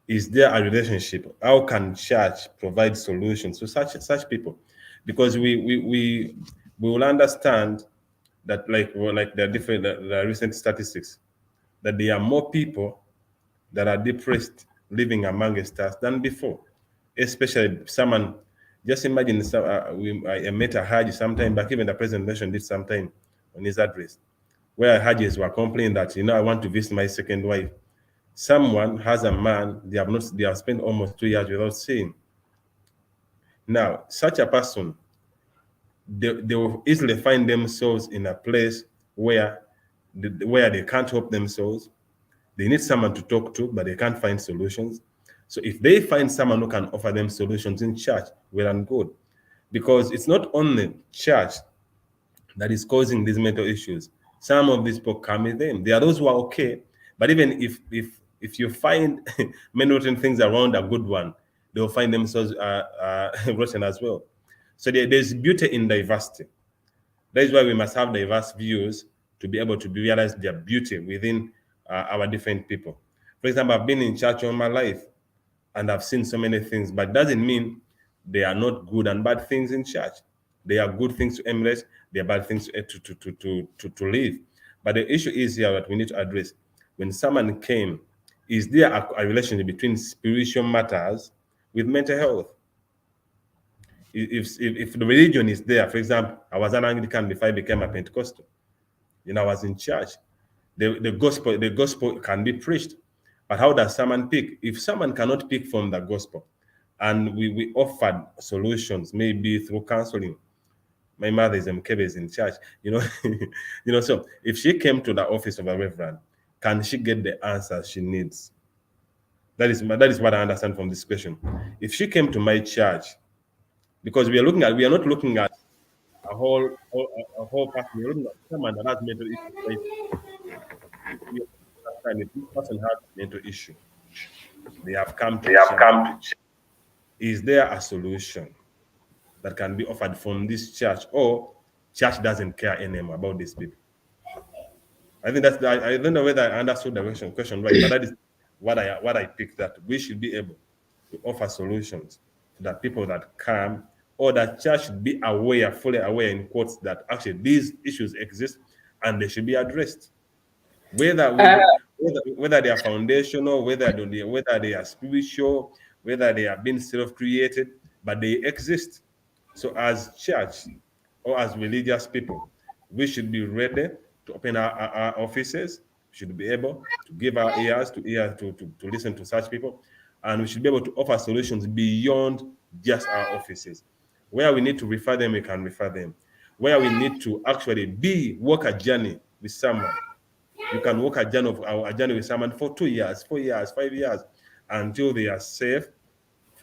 Is there a relationship? How can church provide solutions to such people? Because we will understand that like there are different there are recent statistics that there are more people that are depressed living amongst us than before. Especially someone, just imagine I met a Haji sometime back, even the President Nation did sometime on his address, where Hajis were complaining that, I want to visit my second wife. Someone has a man, they have spent almost 2 years without seeing. Now, such a person, they will easily find themselves in a place where they can't help themselves. They need someone to talk to, but they can't find solutions. So if they find someone who can offer them solutions in church, well and good. Because it's not only church that is causing these mental issues. Some of these people come with them. There are those who are okay, but even if you find many rotten things around a good one, they'll find themselves rotten as well. So there's beauty in diversity. That is why we must have diverse views to be able to realize their beauty within our different people. For example, I've been in church all my life and I've seen so many things, but doesn't mean they are not good and bad things in church. They are good things to embrace, they are bad things to live. But the issue is here that we need to address. When someone came, is there a relationship between spiritual matters with mental health? If the religion is there, for example, I was an Anglican before I became a Pentecostal. I was in church. The gospel can be preached. But how does someone pick? If someone cannot pick from the gospel, and we offered solutions, maybe through counseling. My mother is MKB in church, so if she came to the office of a reverend, can she get the answers she needs? That is what I understand from this question. If she came to my church, because we are not looking at a whole person, we're looking at someone that has mental issues. Right? If this person has a mental issue, they have come to church. Is there a solution that can be offered from this church, or church doesn't care anymore about these people? I think I don't know whether I understood the question right, but that is what I picked, that we should be able to offer solutions to the people that come, or that church should be aware, fully aware in quotes, that actually these issues exist and they should be addressed. Whether they are foundational, whether they are spiritual, whether they have been self-created, but they exist. So as church or as religious people, we should be ready to open our offices. We should be able to give our ears to listen to such people, and we should be able to offer solutions beyond just our offices. Where we need to refer them, we can refer them. Where we need to actually walk a journey with someone, you can walk a journey with someone for 2 years, 4 years, 5 years, until they are safe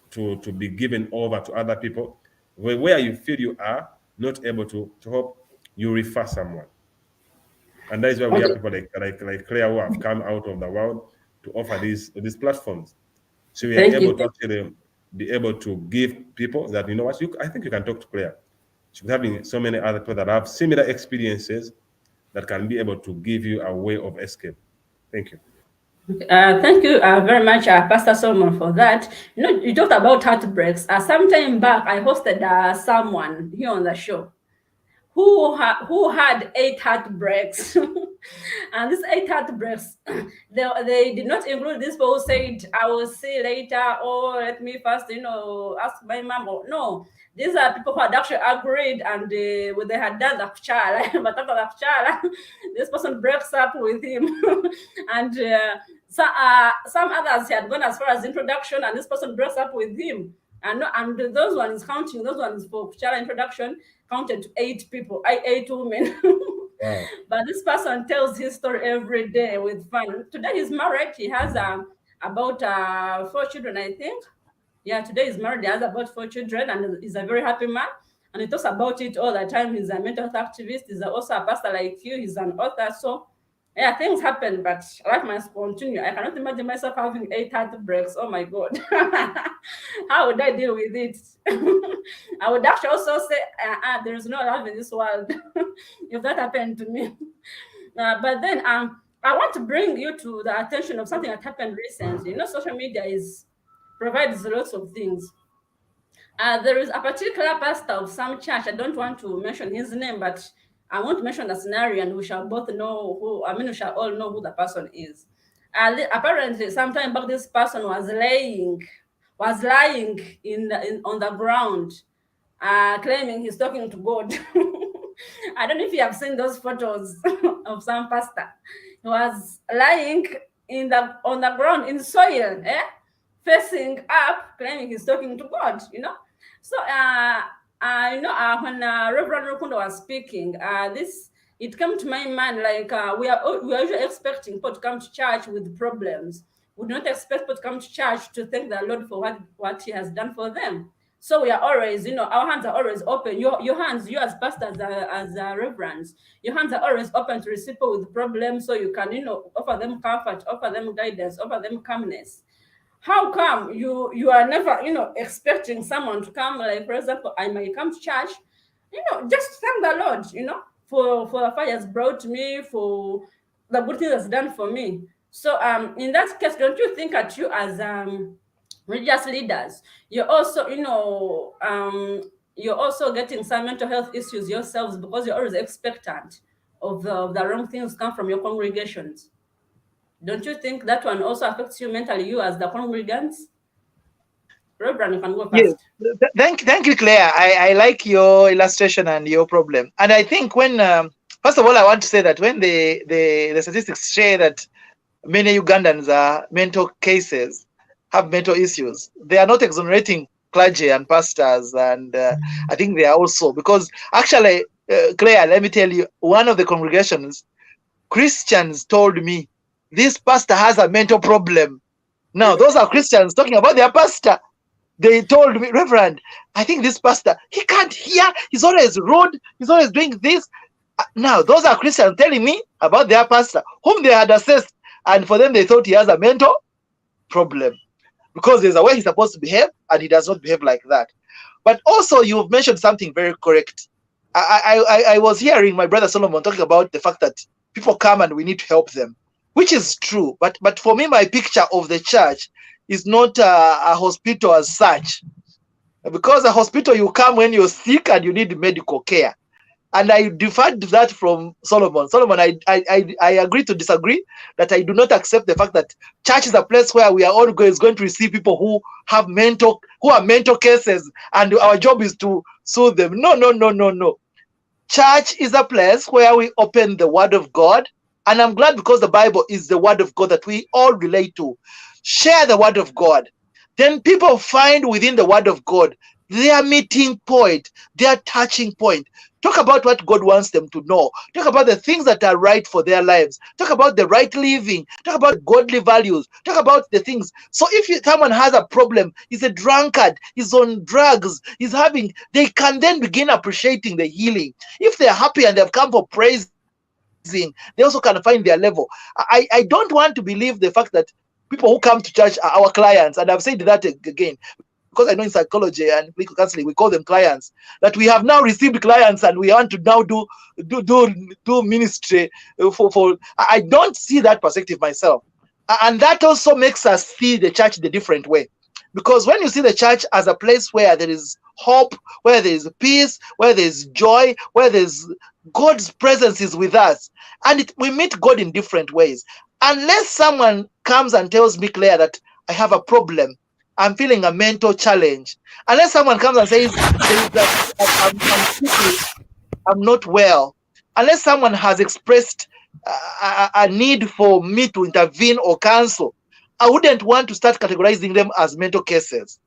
to be given over to other people. Where you feel you are not able to help, you refer someone. And that is why we have people like Claire who have come out of the world to offer these platforms. So we are able to actually be able to give people that, what, I think you can talk to Claire. She's having so many other people that have similar experiences that can be able to give you a way of escape. Thank you. Thank you very much, Pastor Solomon, for that. You talked about heartbreaks. Some time back, I hosted someone here on the show who had 8 heartbreaks. And these 8 heartbreaks, they did not include this people who said, I will see later, or let me first, ask my mom. Or, no, these are people who had actually agreed, and when they had done the child, but after the child, this person breaks up with him. And some others had gone as far as introduction, and this person breaks up with him. And those ones for child introduction counted to 8 people, 8 women. But this person tells his story every day with fun. Today he's married. He has about 4 children, I think. Yeah, today he's married. He has about 4 children, and he's a very happy man. And he talks about it all the time. He's a mental health activist. He's also a pastor like you. He's an author. So, yeah, things happen, but life must continue. I cannot imagine myself having 8 heartbreaks. Oh my God. How would I deal with it? I would actually also say, there is no love in this world if that happened to me. But then I want to bring you to the attention of something that happened recently. You know, social media provides lots of things. There is a particular pastor of some church. I don't want to mention his name, but I want to mention the scenario, and we shall both know who. I mean, we shall all know who the person is. Apparently, sometime back, this person was lying on the ground, claiming he's talking to God. I don't know if you have seen those photos of some pastor. He was lying on the ground in soil, facing up, claiming he's talking to God. You know. So, when Reverend Rukundo was speaking, it came to my mind like we are usually expecting people to come to church with problems. We do not expect people to come to church to thank the Lord for what He has done for them. So we are always, our hands are always open. Your hands, you as pastors, as reverends, your hands are always open to receive people with problems, so you can, offer them comfort, offer them guidance, offer them calmness. How come you are never, expecting someone to come? Like, for example, I might come to church, just thank the Lord, for the fire has brought me, for the good things that's done for me. So in that case, don't you think that you as religious leaders, you're also, you're also getting some mental health issues yourselves, because you're always expectant of the wrong things come from your congregations? Don't you think that one also affects you mentally, you as the congregants? Reverend, you can go Yes. first. Thank you, Claire. I like your illustration and your problem. And I think when, first of all, I want to say that when the statistics share that many Ugandans are mental cases, have mental issues, they are not exonerating clergy and pastors. And I think they are also, because actually, Claire, let me tell you, one of the congregations, Christians told me, this pastor has a mental problem. Now, those are Christians talking about their pastor. They told me, Reverend, I think this pastor, he can't hear. He's always rude. He's always doing this. Now, those are Christians telling me about their pastor, whom they had assessed. And for them, they thought he has a mental problem, because there's a way he's supposed to behave, and he does not behave like that. But also, you've mentioned something very correct. I was hearing my brother Solomon talking about the fact that people come and we need to help them, which is true. But for me, my picture of the church is not a hospital as such, because a hospital, you come when you're sick and you need medical care. And I deferred that from Solomon. Solomon, I agree to disagree, that I do not accept the fact that church is a place where we are always going to receive people who are mental cases, and our job is to soothe them. No. Church is a place where we open the Word of God. And I'm glad, because the Bible is the Word of God that we all relate to. Share the Word of God. Then people find within the Word of God their meeting point, their touching point. Talk about what God wants them to know. Talk about the things that are right for their lives. Talk about the right living. Talk about godly values. Talk about the things. So if someone has a problem, he's a drunkard, he's on drugs, they can then begin appreciating the healing. If they're happy and they've come for praise, they also can find their level. I don't want to believe the fact that people who come to church are our clients, and I've said that again, because I know in psychology and clinical counseling we call them clients, that we have now received clients and we want to now do ministry for. I don't see that perspective myself, and that also makes us see the church the different way. Because when you see the church as a place where there is hope, where there is peace, where there is joy, where there's God's presence is with us, and we meet God in different ways. Unless someone comes and tells me, Claire, that I have a problem, I'm feeling a mental challenge. Unless someone comes and says I'm not well. Unless someone has expressed a need for me to intervene or counsel, I wouldn't want to start categorizing them as mental cases.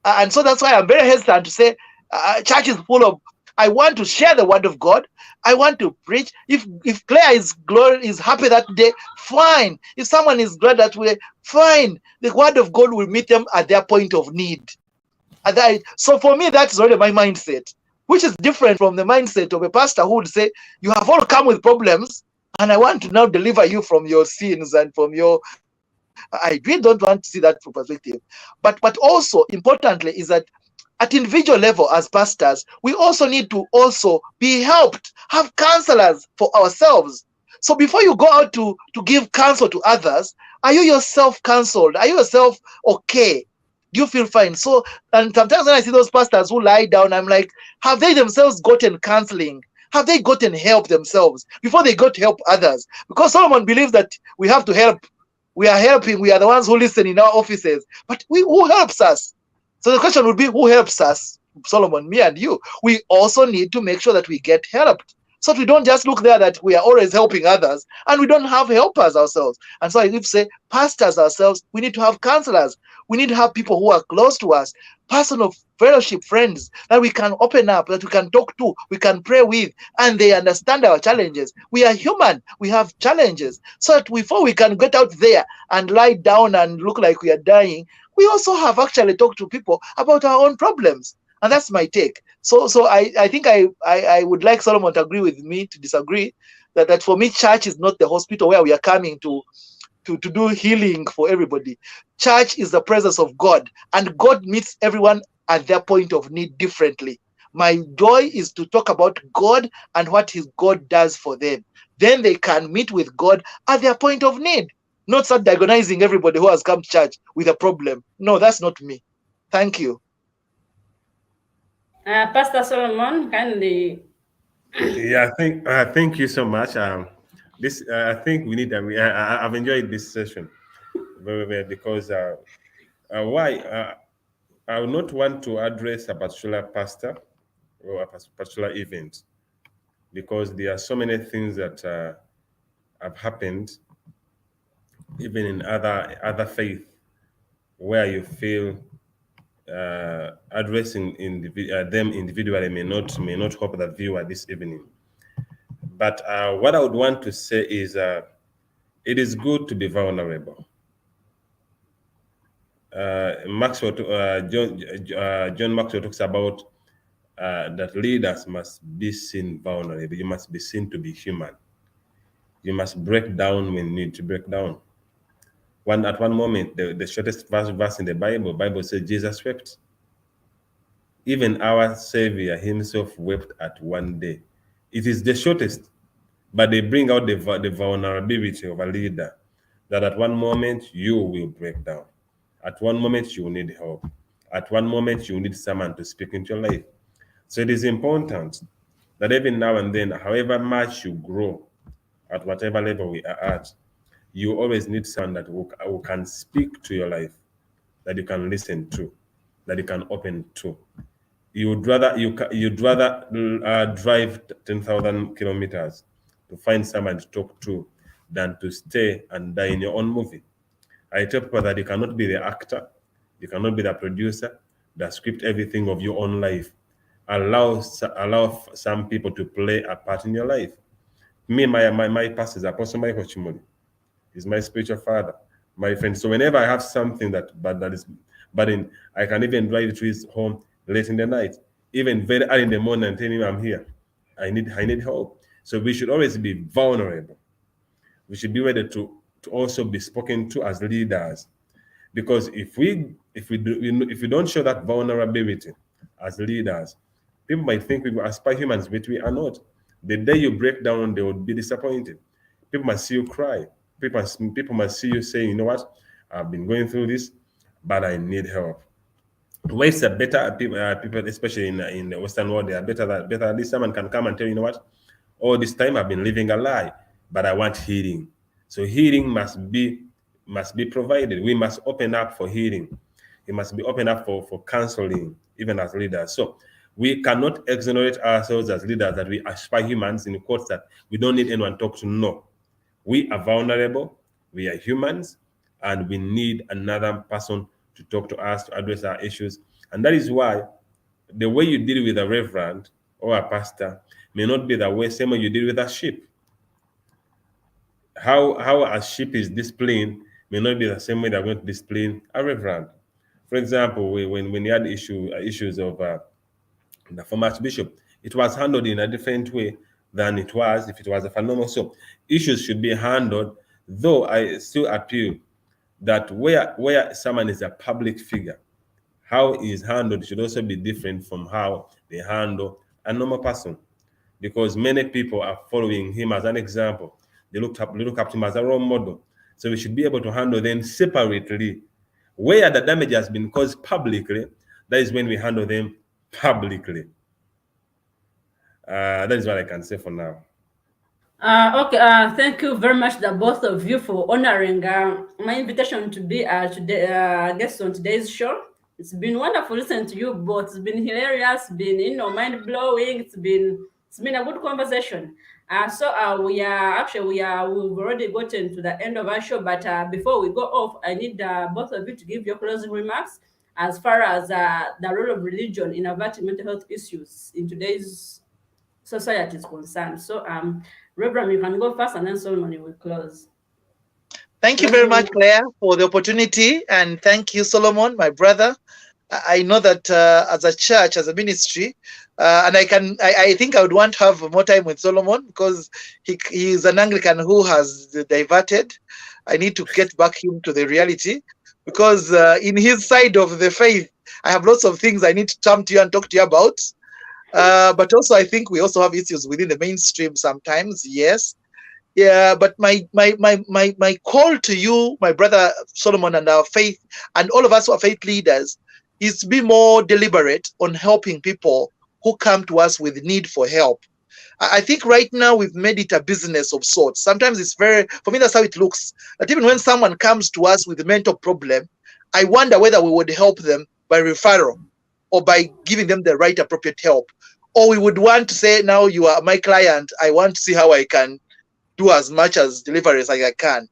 And so that's why I'm very hesitant to say church is full of. I want to share the word of God. I want to preach. If Claire is happy that day, fine. If someone is glad that way, fine. The word of God will meet them at their point of need. So for me, that's already my mindset, which is different from the mindset of a pastor who would say, you have all come with problems, and I want to now deliver you from your sins and from your... I really don't want to see that perspective. But also, importantly, is that at individual level as pastors, we also need to also be helped, have counselors for ourselves. So before you go out to give counsel to others, are you yourself counseled? Are you yourself okay? Do you feel fine? So, and sometimes when I see those pastors who lie down, I'm like, have they themselves gotten counseling? Have they gotten help themselves before they got to help others? Because Solomon believes that we have to help. We are helping. We are the ones who listen in our offices. But who helps us? So the question would be, who helps us? Solomon, me and you. We also need to make sure that we get helped. So that we don't just look there that we are always helping others and we don't have helpers ourselves. And so I would say, pastors ourselves, we need to have counselors. We need to have people who are close to us, personal fellowship friends that we can open up, that we can talk to, we can pray with, and they understand our challenges. We are human. We have challenges. So that before we can get out there and lie down and look like we are dying, we also have actually talked to people about our own problems. And that's my take. So I think I would like Solomon to agree with me, to disagree, that for me, church is not the hospital where we are coming to do healing for everybody. Church is the presence of God, and God meets everyone at their point of need differently. My joy is to talk about God and what his God does for them. Then they can meet with God at their point of need. Not start diagnosing everybody who has come to church with a problem. No, that's not me. Thank you. Pastor Solomon, kindly. Yeah, thank you so much. This I think we need. I've enjoyed this session very well because why I would not want to address a particular pastor or a particular event because there are so many things that have happened even in other faith where you feel addressing them individually may not help the viewer this evening. But what I would want to say is it is good to be vulnerable. John Maxwell talks about that leaders must be seen vulnerable. You must be seen to be human. You must break down when you need to break down. At one moment, the shortest verse in the Bible says Jesus wept. Even our Savior himself wept at one day. It is the shortest, but they bring out the vulnerability of a leader, that at one moment you will break down. At one moment you will need help. At one moment you will need someone to speak into your life. So it is important that even now and then, however much you grow, at whatever level we are at, you always need someone that who can speak to your life, that you can listen to, that you can open to. You'd rather drive 10,000 kilometers to find someone to talk to than to stay and die in your own movie. I tell people that you cannot be the actor, you cannot be the producer, that script everything of your own life. Allow some people to play a part in your life. Me, my pastor is Apostle Michael Chimoli. He's my spiritual father, my friend. So whenever I have something that is burden, I can even drive to his home late in the night, even very early in the morning, and tell him I'm here. I need help. So we should always be vulnerable. We should be ready to also be spoken to as leaders, because if we don't show that vulnerability as leaders, people might think we aspire humans, but we are not. The day you break down, they would be disappointed. People must see you cry. People must see you saying, you know what, I've been going through this, but I need help. Ways are better people, especially in the Western world, they are better. At least someone can come and tell you, you know what, all this time I've been living a lie, but I want healing. So healing must be provided. We must open up for healing. It must be open up for counseling, even as leaders. So we cannot exonerate ourselves as leaders that we aspire humans, in quotes, that we don't need anyone to talk to. No, we are vulnerable, we are humans, and we need another person to talk to us, to address our issues. And that is why the way you deal with a reverend or a pastor may not be the way same way you deal with a sheep. How a sheep is disciplined may not be the same way they're going to discipline a reverend. For example, when we had issues of the former archbishop, it was handled in a different way than it was if it was a phenomenal. So issues should be handled, though I still appeal that where someone is a public figure, how he is handled should also be different from how they handle a normal person, because many people are following him as an example. They look up to him as a role model. So we should be able to handle them separately. Where the damage has been caused publicly, that is when we handle them publicly. That is what I can say for now. Okay, thank you very much, the both of you, for honoring my invitation to be today guest on today's show. It's been wonderful listening to you both. It's been hilarious, been mind blowing. It's been a good conversation. We've already gotten to the end of our show, but before we go off, I need both of you to give your closing remarks as far as the role of religion in averting mental health issues in today's society is concerned. So, Reverend, you can go first, and then Solomon will close. Thank you very much, Claire, for the opportunity, and thank you, Solomon, my brother. I know that as a church, as a ministry, and I think I would want to have more time with Solomon because he is an Anglican who has diverted. I need to get back him to the reality because in his side of the faith, I have lots of things I need to come to you and talk to you about. But also, I think we also have issues within the mainstream sometimes. Yes. Yeah, but my call to you, my brother Solomon, and our faith, and all of us who are faith leaders, is to be more deliberate on helping people who come to us with need for help. I think right now we've made it a business of sorts. Sometimes it's for me, that's how it looks. That even when someone comes to us with a mental problem, I wonder whether we would help them by referral or by giving them the right appropriate help. Or we would want to say, now you are my client, I want to see how I can do as much as delivery as I can.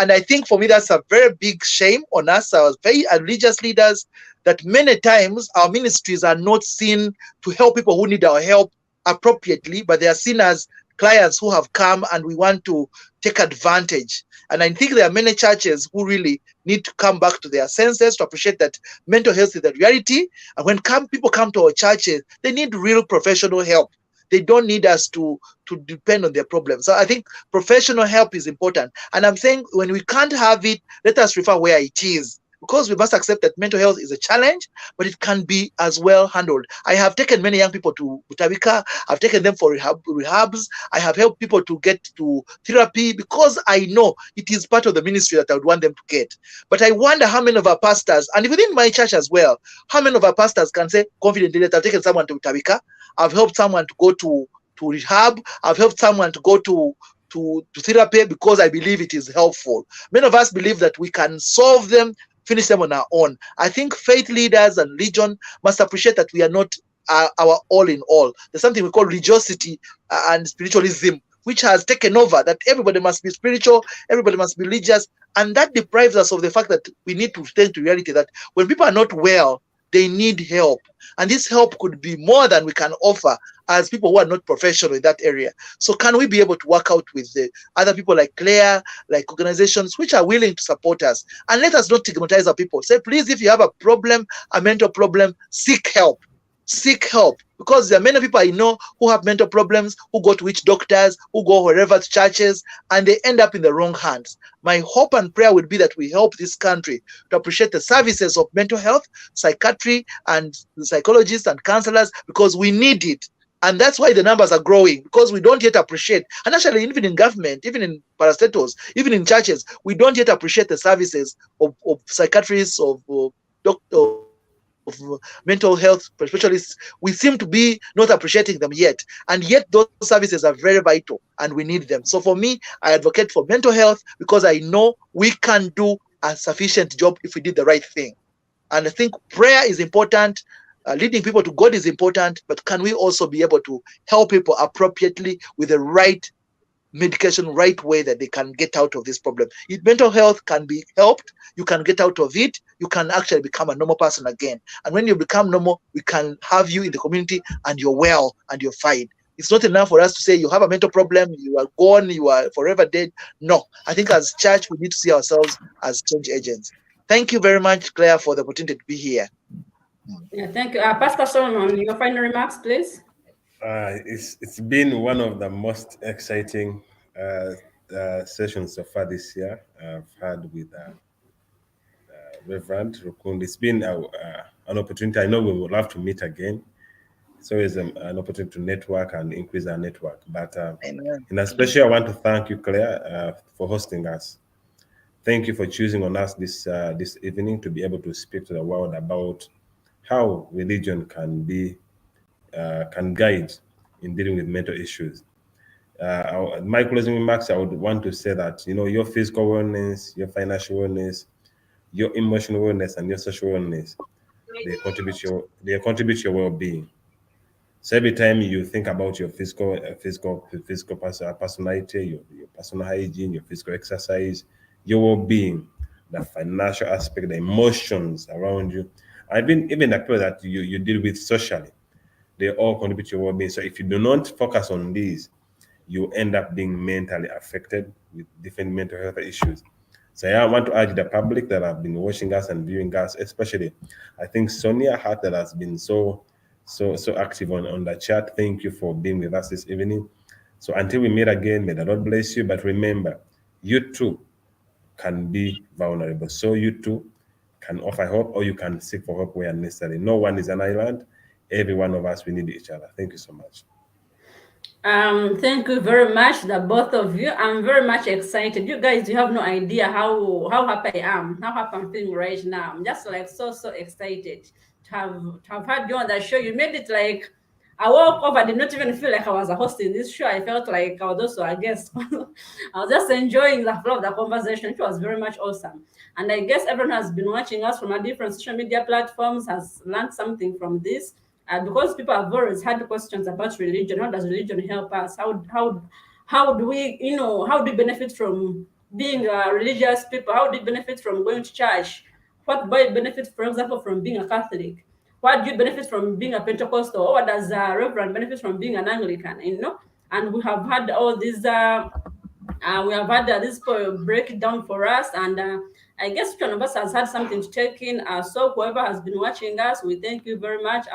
And I think for me, that's a very big shame on us, our religious leaders, that many times our ministries are not seen to help people who need our help appropriately, but they are seen as clients who have come and we want to take advantage. And I think there are many churches who really need to come back to their senses to appreciate that mental health is a reality. And when people come to our churches, they need real professional help. They don't need us to depend on their problems. So I think professional help is important. And I'm saying when we can't have it, let us refer where it is. Because we must accept that mental health is a challenge, but it can be as well handled. I have taken many young people to Butavika. I've taken them for rehabs. I have helped people to get to therapy because I know it is part of the ministry that I would want them to get. But I wonder how many of our pastors, and within my church as well, how many of our pastors can say confidently that I've taken someone to Butavika, I've helped someone to go to rehab, I've helped someone to go to therapy because I believe it is helpful. Many of us believe that we can solve them, finish them on our own. I think faith leaders and religion must appreciate that we are not our all in all. There's something we call religiosity and spiritualism, which has taken over, that everybody must be spiritual, everybody must be religious, and that deprives us of the fact that we need to stand to reality that when people are not well, they need help. And this help could be more than we can offer as people who are not professional in that area. So can we be able to work out with the other people like Claire, like organizations which are willing to support us? And let us not stigmatize our people. Say, please, if you have a problem, a mental problem, seek help. Seek help. Because there are many people I know who have mental problems, who go to witch doctors, who go wherever to churches, and they end up in the wrong hands. My hope and prayer would be that we help this country to appreciate the services of mental health, psychiatry, and psychologists and counselors, because we need it. And that's why the numbers are growing, because we don't yet appreciate, and actually even in government, even in parastatals, even in churches, we don't yet appreciate the services of psychiatrists, of doctors, of mental health specialists. We seem to be not appreciating them yet. And yet those services are very vital and we need them. So for me, I advocate for mental health because I know we can do a sufficient job if we did the right thing. And I think prayer is important. Leading people to God is important, but can we also be able to help people appropriately with the right medication right way that they can get out of this problem. Mental health can be helped. You can get out of it. You can actually become a normal person again. And when you become normal, we can have you in the community and you're well and you're fine. It's not enough for us to say you have a mental problem, you are gone, you are forever dead. No, I think as church, we need to see ourselves as change agents. Thank you very much, Claire, for the opportunity to be here. Yeah, thank you. Pastor Solomon, your final remarks, please. It's been one of the most exciting sessions so far this year I've had with Reverend Rukund. It's been an opportunity. I know we would love to meet again. It's always an opportunity to network and increase our network. But in especially, I want to thank you, Claire, for hosting us. Thank you for choosing on us this evening to be able to speak to the world about how religion can guide in dealing with mental issues. My closing remarks, I would want to say that your physical wellness, your financial wellness, your emotional wellness, and your social wellness, they contribute to your well-being. So every time you think about your personality, your personal hygiene, your physical exercise, your well-being, the financial aspect, the emotions around you, even the people that you deal with socially, they all contribute to your well-being. So if you do not focus on these, you end up being mentally affected with different mental health issues. So yeah, I want to urge the public that have been watching us and viewing us, especially, I think Sonia Hart that has been so active on the chat. Thank you for being with us this evening. So until we meet again, may the Lord bless you. But remember, you too can be vulnerable. So you too can offer hope, or you can seek for hope where necessary. No one is an island. Every one of us, we need each other. Thank you so much. Thank you very much, the both of you. I'm very much excited. You guys, you have no idea how happy I am, how happy I'm feeling right now. I'm just like so excited to have had you on the show. You made it like I woke up. I did not even feel like I was a host in this show. I felt like I was also a guest. I was just enjoying the flow of the conversation. It was very much awesome. And I guess everyone has been watching us from a different social media platforms, has learned something from this. Because people have always had questions about religion. How does religion help us? How do we, how do we benefit from being religious people? How do we benefit from going to church? What do you benefit, for example, from being a Catholic? What do you benefit from being a Pentecostal? Or what does a Reverend benefit from being an Anglican? And we have had all these we have had this breakdown for us, and I guess each one of us has had something to take in. So whoever has been watching us, we thank you very much.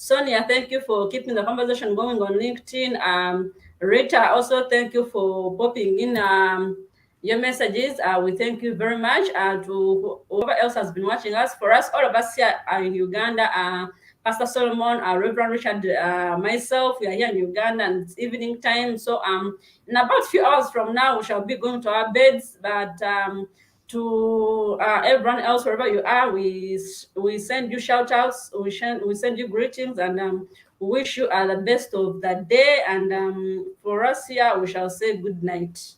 Sonia, thank you for keeping the conversation going on LinkedIn. Rita, also thank you for popping in your messages. We thank you very much. To whoever else has been watching us, for us, all of us here are in Uganda. Pastor Solomon, Reverend Richard, myself, we are here in Uganda, and it's evening time. So in about a few hours from now, we shall be going to our beds. But to everyone else, wherever you are, we send you shout outs, we send you greetings, and we wish you the best of the day. And for us here, we shall say good night.